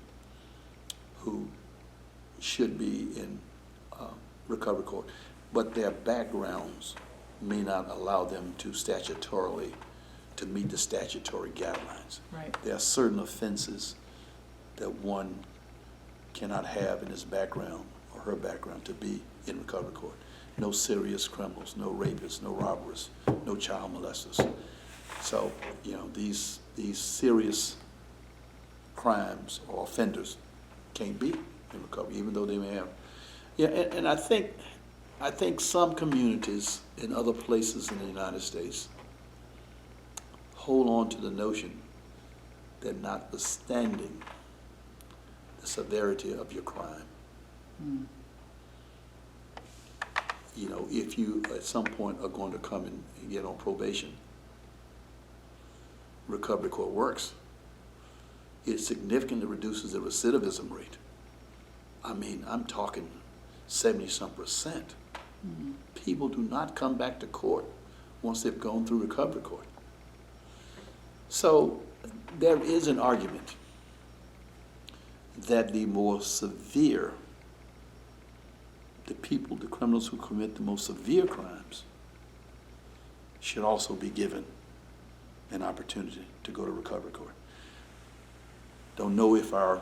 who should be in recovery court, but their backgrounds may not allow them to meet the statutory guidelines. Right. There are certain offenses that one cannot have in his background or her background to be in recovery court. No serious criminals, no rapists, no robbers, no child molesters. So, these serious crimes or offenders can't be in recovery, even though they may have. Yeah, and I think some communities in other places in the United States hold on to the notion that notwithstanding the severity of your crime, if you at some point are going to come and get on probation, recovery court works. It significantly reduces the recidivism rate. I mean, I'm talking 70-some%. People do not come back to court once they've gone through recovery court. So there is an argument that the more severe, the criminals who commit the most severe crimes should also be given an opportunity to go to recovery court. Don't know if our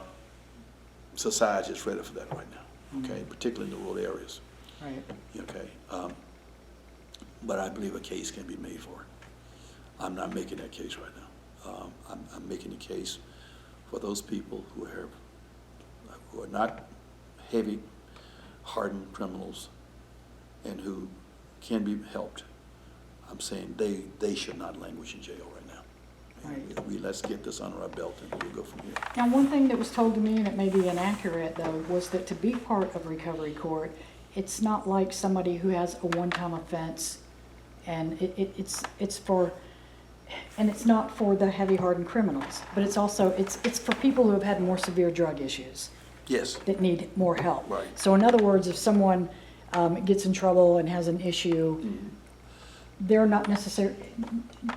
society is ready for that right now, okay, particularly in the rural areas. Right. Okay, but I believe a case can be made for it. I'm not making that case right now. I'm making a case for those people who are not heavy, hardened criminals and who can be helped. I'm saying they should not languish in jail right now. Right. Let's get this under our belt and we'll go from here. Now, one thing that was told to me, and it may be inaccurate though, was that to be part of recovery court, it's not like somebody who has a one-time offense, and it's for, and it's not for the heavy hardened criminals, but it's also, it's for people who have had more severe drug issues Yes. that need more help. Right. So in other words, if someone gets in trouble and has an issue, they're not necessarily,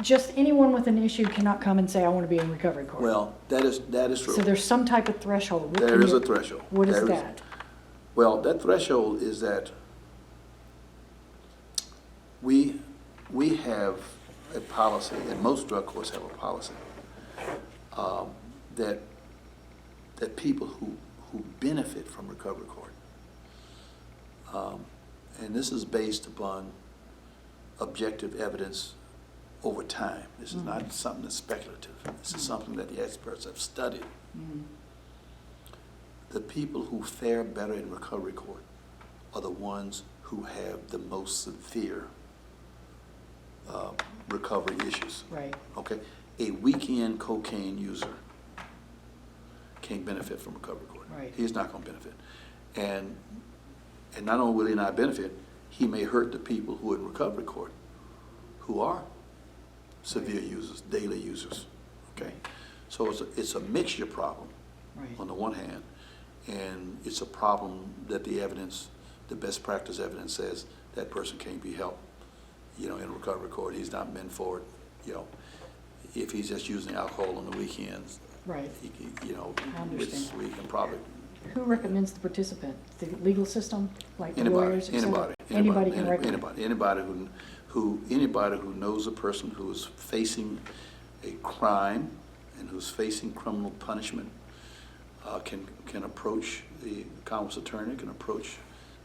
just anyone with an issue cannot come and say, I want to be in recovery court. Well, that is true. So there's some type of threshold. There is a threshold. What is There is. that? Well, that threshold is that we have a policy, and most drug courts have a policy, that that people who benefit from recovery court, and this is based upon objective evidence over time. This is not something that's speculative. This is something that the experts have studied. The people who fare better in recovery court are the ones who have the most severe recovery issues. Right. Okay? A weekend cocaine user can't benefit from recovery court. Right. He's not going to benefit. And not only will he not benefit, he may hurt the people who are in recovery court who are severe users, daily users. Okay? So it's a mixture problem on the one hand, and it's a problem that the evidence, the best practice evidence says that person can't be helped, in recovery court. He's not meant for it, If he's just using alcohol on the weekends, Right. I understand. we can probably. Who recommends the participant? The legal system, like the Anybody, lawyers? et cetera? anybody, Anybody can recommend? anybody who knows a person who is facing a crime and who's facing criminal punishment can approach the Congress attorney, can approach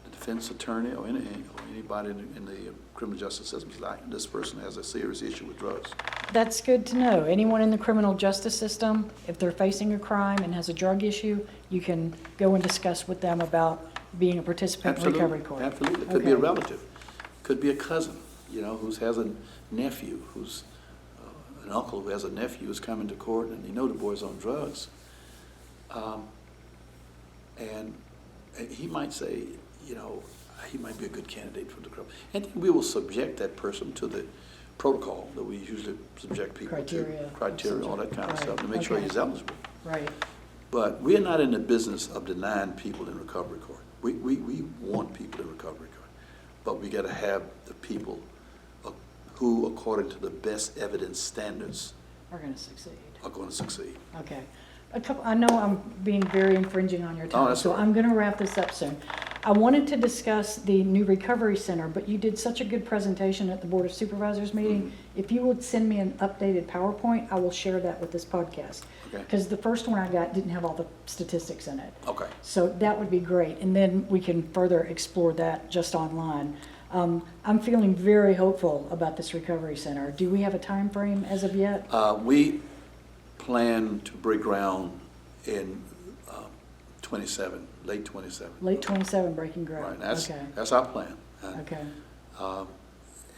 the defense attorney, or anybody in the criminal justice system. Like, this person has a serious issue with drugs. That's good to know. Anyone in the criminal justice system, if they're facing a crime and has a drug issue, you can go and discuss with them about being a participant in recovery court. Absolutely. It could be a relative. Could be a cousin, who has a nephew, who's an uncle who has a nephew who's coming to court, and the boy's on drugs. And he might say, he might be a good candidate for the criminal. And then we will subject that person to the protocol that we usually subject people to. Criteria, all that kind of stuff, to make sure he's eligible. Right. But we're not in the business of denying people in recovery court. We want people in recovery court. But we got to have the people who, according to the best evidence standards, Are going to succeed. are going to succeed. Okay. I know I'm being very infringing on your time, that's so all right. I'm going to wrap this up soon. I wanted to discuss the new recovery center, but you did such a good presentation at the Board of Supervisors meeting. If you would send me an updated PowerPoint, I will share that with this podcast. Okay. Because the first one I got didn't have all the statistics in it. Okay. So that would be great, and then we can further explore that just online. I'm feeling very hopeful about this recovery center. Do we have a time frame as of yet? We plan to break ground in 27, late 27. Late 27, breaking ground. Right. Okay. That's our plan. Okay.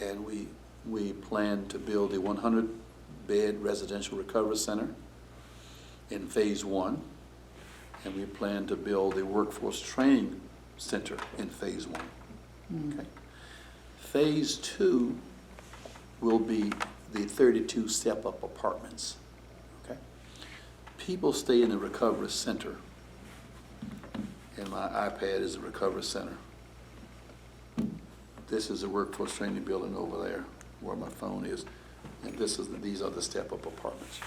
And we plan to build a 100-bed residential recovery center in phase 1, and we plan to build a workforce training center in phase 1. Okay. Phase 2 will be the 32 step-up apartments. Okay. People stay in the recovery center, and my iPad is the recovery center. This is the workforce training building over there where my phone is, and these are the step-up apartments.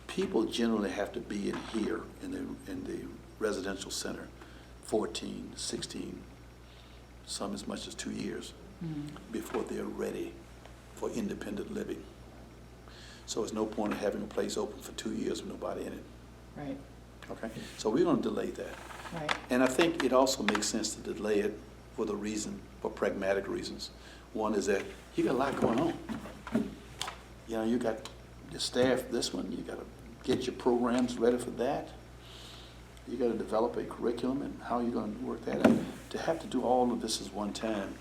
People generally have to be in here in the residential center 14, 16, some as much as 2 years before they're ready for independent living. So there's no point in having a place open for 2 years with nobody in it. Right. Okay? So we're going to delay that. Right. And I think it also makes sense to delay it for pragmatic reasons. One is that you got a lot going on. You got your staff this one, you got to get your programs ready for that. You got to develop a curriculum, and how you're going to work that out. To have to do all of this at one time,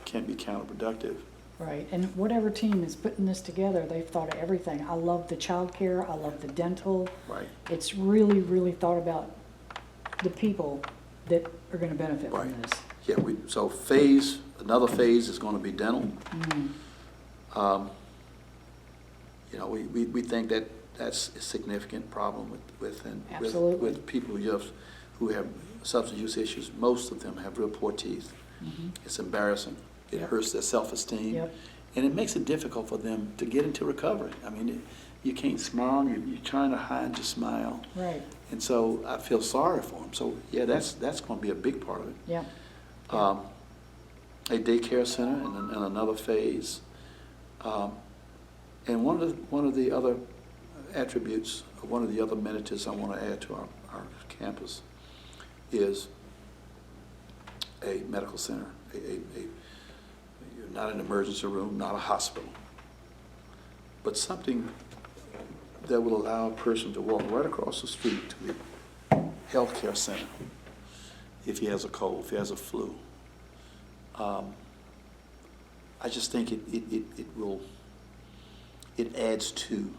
can be counterproductive. Right, and whatever team is putting this together, they've thought of everything. I love the childcare, I love the dental. Right. It's really, really thought about the people that are going to benefit from Right. this. Yeah, so another phase is going to be dental. We think that that's a significant problem with people who have substance use issues. Most of them have real poor teeth. It's embarrassing. It hurts their self-esteem. Yep. And it makes it difficult for them to get into recovery. I mean, you can't smile. You're trying to hide your smile. Right. And so I feel sorry for them. So, yeah, that's going to be a big part of it. Yeah. A daycare center and another phase. And one of the other attributes one of the other amenities I want to add to our campus is a medical center, not an emergency room, not a hospital, but something that will allow a person to walk right across the street to the healthcare center if he has a cold, if he has a flu. I just think it adds to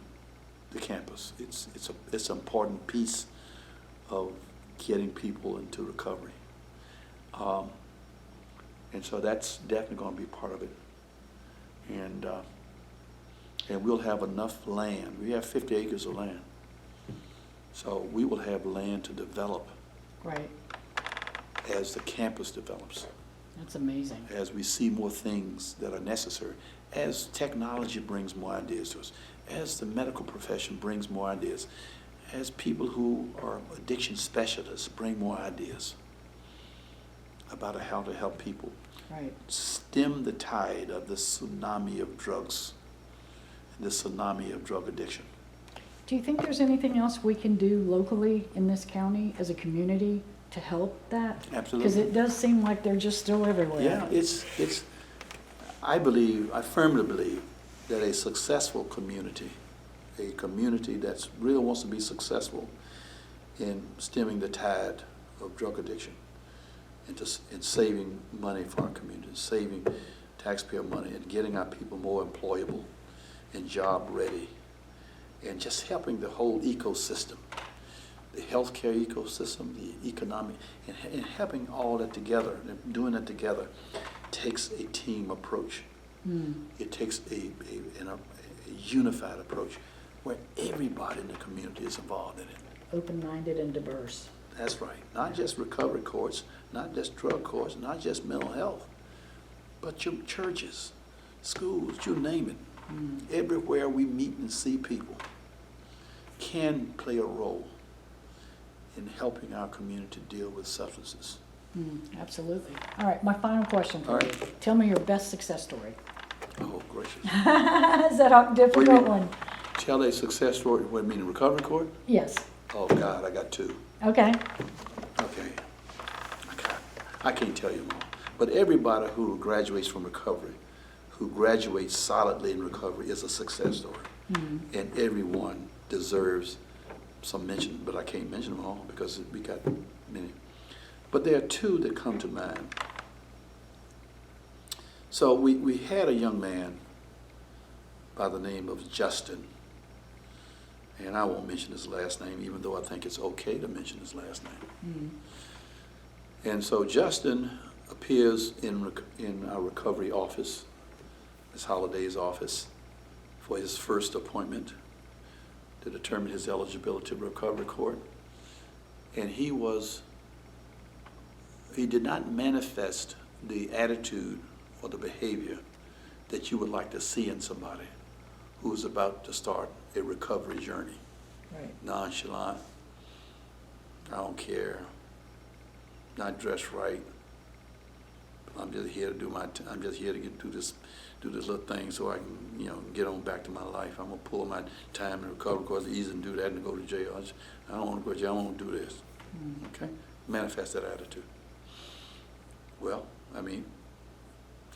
the campus. It's an important piece of getting people into recovery. And so that's definitely going to be part of it. And we'll have enough land. We have 50 acres of land. So we will have land to develop Right. as the campus develops, That's amazing. as we see more things that are necessary, as technology brings more ideas to us, as the medical profession brings more ideas, as people who are addiction specialists bring more ideas about how to help people Right. stem the tide of the tsunami of drugs, the tsunami of drug addiction. Do you think there's anything else we can do locally in this county as a community to help that? Absolutely. Because it does seem like they're just still everywhere. Yeah, I firmly believe that a successful community, a community that really wants to be successful in stemming the tide of drug addiction, and saving money for our community, saving taxpayer money, and getting our people more employable and job ready, and just helping the whole ecosystem, the healthcare ecosystem, the economic, and helping all that together, and doing it together takes a team approach. It takes a unified approach where everybody in the community is involved in it. Open-minded and diverse. That's right. Not just recovery courts, not just drug courts, not just mental health, but your churches, schools, you name it. Everywhere we meet and see people can play a role in helping our community deal with substances. Absolutely. All right, my final question for All you. right. Tell me your best success story. Oh, gracious. Is that a difficult mean? one? Tell a success story, what, mean recovery court? Yes. Oh, God, I got two. Okay. Okay. I can't tell you them all. But everybody who graduates from recovery, who graduates solidly in recovery, is a success story. And everyone deserves some mention, but I can't mention them all because we got many. But there are two that come to mind. So we had a young man by the name of Justin, and I won't mention his last name, even though I think it's okay to mention his last name. And so Justin appears in our recovery office, Ms. Holliday's office, for his first appointment to determine his eligibility to recovery court. And he did not manifest the attitude or the behavior that you would like to see in somebody who is about to start a recovery journey. Right. Nonchalant, I don't care, not dressed right. I'm just here to do this little thing so I can, get on back to my life. I'm gonna pull my time in recovery because it's easy to do that and go to jail. I don't want to go to jail. I want to do this. Okay, manifest that attitude. Well, I mean,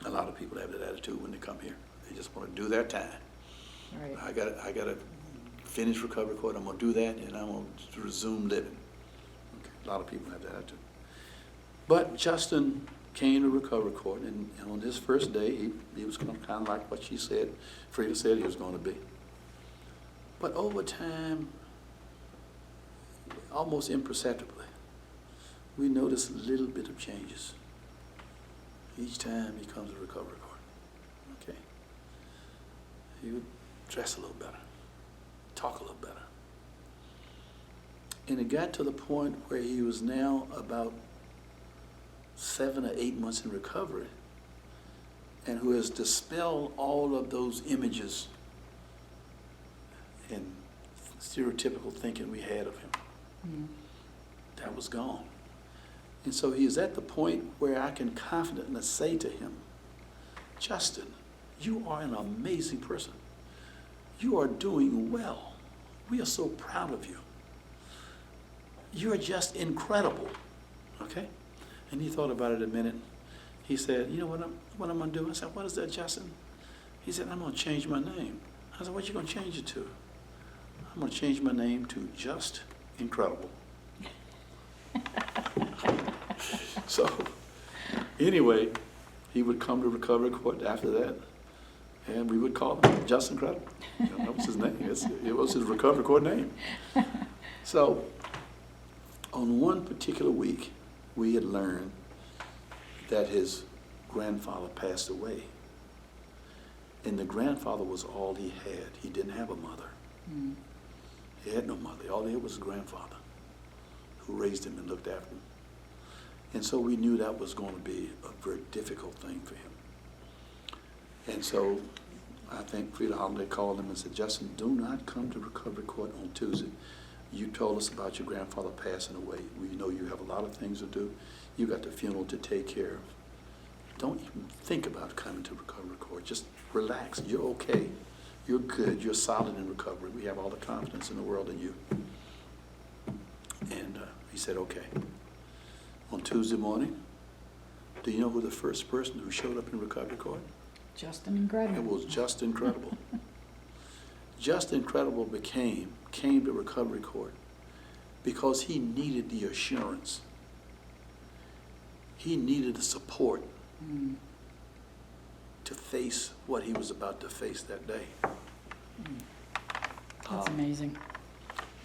a lot of people have that attitude when they come here. They just want to do their time. Right. I gotta finish recovery court. I'm gonna do that, and I'm gonna resume living. Okay. A lot of people have that attitude. But Justin came to recovery court, and on his first day, he was kind of like what Frida said he was going to be. But over time, almost imperceptibly, we noticed a little bit of changes each time he comes to recovery court. Okay, he would dress a little better, talk a little better, and it got to the point where he was now about 7 or 8 months in recovery, and who has dispelled all of those images and stereotypical thinking we had of him. That was gone. And so he is at the point where I can confidently say to him, Justin, you are an amazing person. You are doing well. We are so proud of you. You're just incredible, okay? And he thought about it a minute. He said, you know what I'm going to do? I said, what is that, Justin? He said, I'm going to change my name. I said, what you going to change it to? I'm going to change my name to Just Incredible. So, anyway, he would come to recovery court after that, and we would call him Just Incredible. You know, that was his name. It was his recovery court name. So, on one particular week, we had learned that his grandfather passed away. And the grandfather was all he had. He didn't have a mother. Mm. He had no mother. All he had was his grandfather, who raised him and looked after him. And so we knew that was going to be a very difficult thing for him. And so I think Frida Holiday called him and said, Justin, do not come to recovery court on Tuesday. You told us about your grandfather passing away. We know you have a lot of things to do. You got the funeral to take care of. Don't even think about coming to recovery court. Just relax. You're okay. You're good. You're solid in recovery. We have all the confidence in the world in you. And he said, okay. On Tuesday morning, do you know who the first person who showed up in recovery court? Justin Incredible. It was Just Incredible. Just Incredible came to recovery court because he needed the assurance. He needed the support to face what he was about to face that day. That's amazing.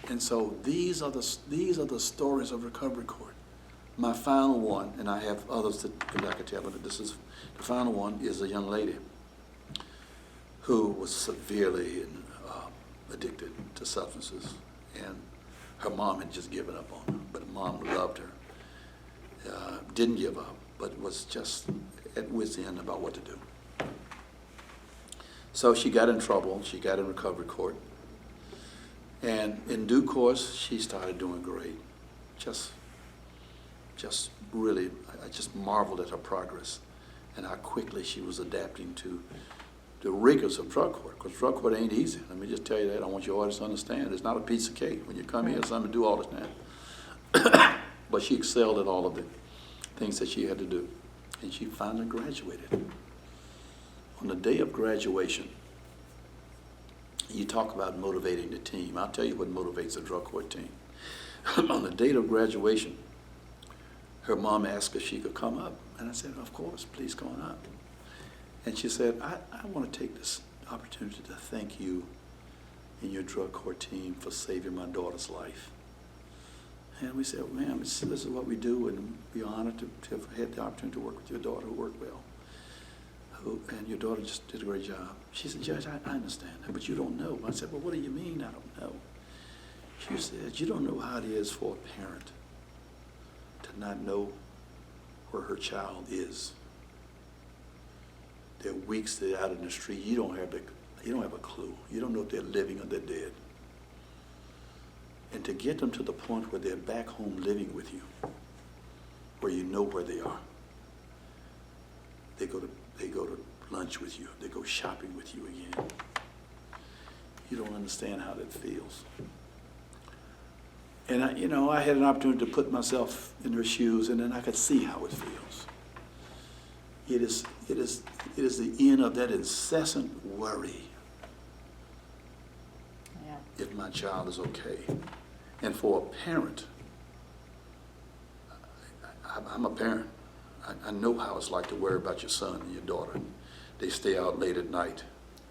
And so these are the stories of recovery court. My final one, and I have others that I could tell, but this is the final one, is a young lady who was severely addicted to substances, and her mom had just given up on her, but mom loved her, didn't give up, but was just at wit's end about what to do. So she got in trouble. She got in recovery court, and in due course, she started doing great. Just really, I just marveled at her progress and how quickly she was adapting to the rigors of drug court, because drug court ain't easy. Let me just tell you that. I want your audience to understand. It's not a piece of cake. When you come here, it's something to do all the time. But she excelled at all of the things that she had to do. And she finally graduated. On the day of graduation, you talk about motivating the team. I'll tell you what motivates a drug court team. On the date of graduation, her mom asked if she could come up. And I said, of course, please come on up. And she said, I want to take this opportunity to thank you and your drug court team for saving my daughter's life. And we said, ma'am, this is what we do, and we're honored to have had the opportunity to work with your daughter who worked well. And your daughter just did a great job. She said, Judge, I understand that, but you don't know. I said, well, what do you mean I don't know? She said, you don't know how it is for a parent to not know where her child is. There are weeks they're out in the street. You don't have a clue. You don't know if they're living or they're dead. And to get them to the point where they're back home living with you, where you know where they are. They go to lunch with you. They go shopping with you again. You don't understand how that feels. And I had an opportunity to put myself in her shoes, and then I could see how it feels. It is the end of that incessant worry. Yeah. If my child is okay. And for a parent, I'm a parent. I know how it's like to worry about your son and your daughter. They stay out late at night.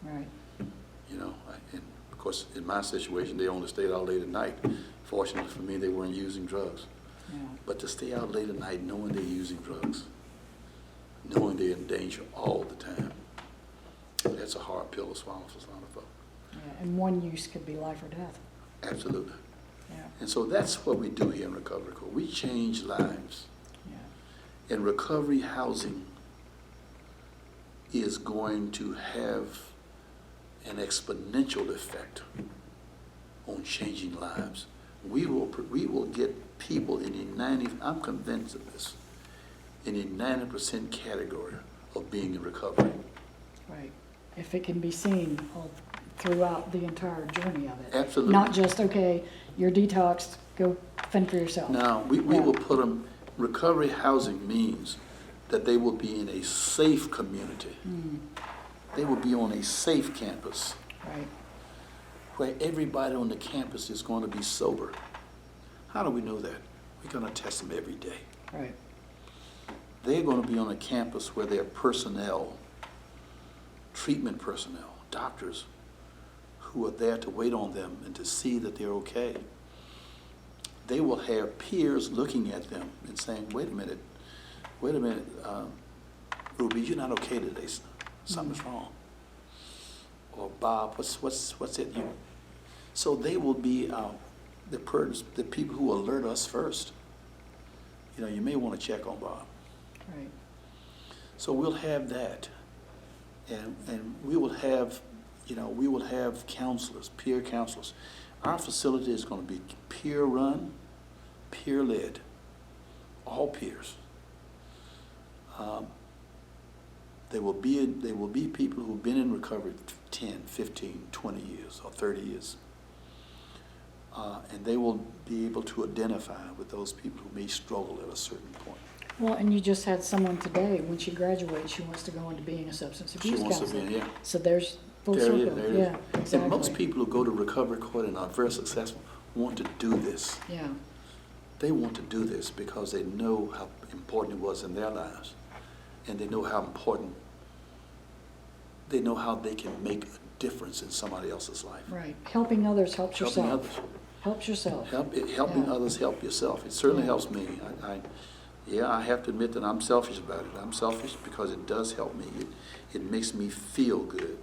Right. And of course, in my situation, they only stayed out late at night. Fortunately for me, they weren't using drugs. Yeah. But to stay out late at night knowing they're using drugs, knowing they're in danger all the time, that's a hard pill to swallow for some of folks. Yeah. And one use could be life or death. Absolutely. Yeah. And so that's what we do here in Recovery Court. We change lives. Yeah. And recovery housing is going to have an exponential effect on changing lives. We will get people in the 90, I'm convinced of this, in the 90% category of being in recovery. Right. If it can be seen throughout the entire journey of it. Absolutely. Not just, okay, you're detoxed, go fend for yourself. Now, we Yeah. will put them, recovery housing means that they will be in a safe community. They will be on a safe campus Right, where everybody on the campus is going to be sober. How do we know that? We're going to test them every day. right, They're going to be on a campus where there are personnel, treatment personnel, doctors, who are there to wait on them and to see that they're okay. They will have peers looking at them and saying, wait a minute, Ruby, you're not okay today. Something's wrong. Or Bob, what's it? So they will be the people who alert us first. You know, you may want to check on Bob. right. So we'll have that, and we will have, we will have counselors, peer counselors. Our facility is going to be peer run, peer led, all peers. They will be people who've been in recovery 10, 15, 20 years or 30 years. And they will be able to identify with those people who may struggle at a certain point. Well, and you just had someone today, when she graduates, she wants to go into being a substance She abuse wants to be, counselor. yeah. So there's full There it is, circle, there it is. yeah, exactly. And most people who go to recovery court and are very successful want to do this. Yeah, They want to do this because they know how important it was in their lives. And they know how important, they know how they can make a difference in somebody else's life. right. Helping others helps Helping yourself. others. Helps yourself. Helping Yeah. others help yourself. It certainly Yeah. helps me. I have to admit that I'm selfish about it. I'm selfish because it does help me. It makes me feel good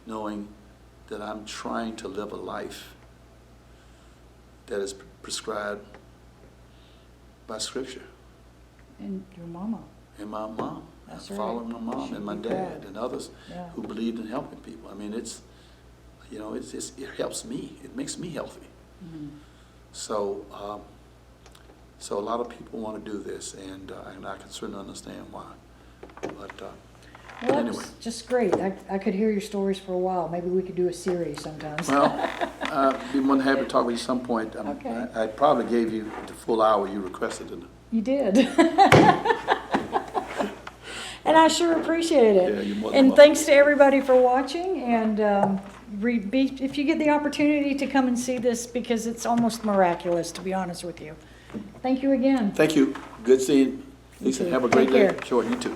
knowing that I'm trying to live a life that is prescribed by Scripture. And your mama. And my mom, That's following right. my mom Should and my be dad proud. and others Yeah. who believed in helping people. I mean, it helps me. It makes me healthy. So a lot of people want to do this, and I can certainly understand why. But Well, anyway. that's just great. I could hear your stories for a while. Maybe we could do a series sometimes. Well, I'd be more than happy to talk with you some point. Okay. I probably gave you the full hour you requested. You did. And I sure appreciate it. Yeah, you're more than And welcome. thanks to everybody for watching, and if you get the opportunity to come and see this, because it's almost miraculous, to be honest with you. Thank you again. Thank you. Good seeing you. Lisa, too. have a great Take day. care. Sure, you too.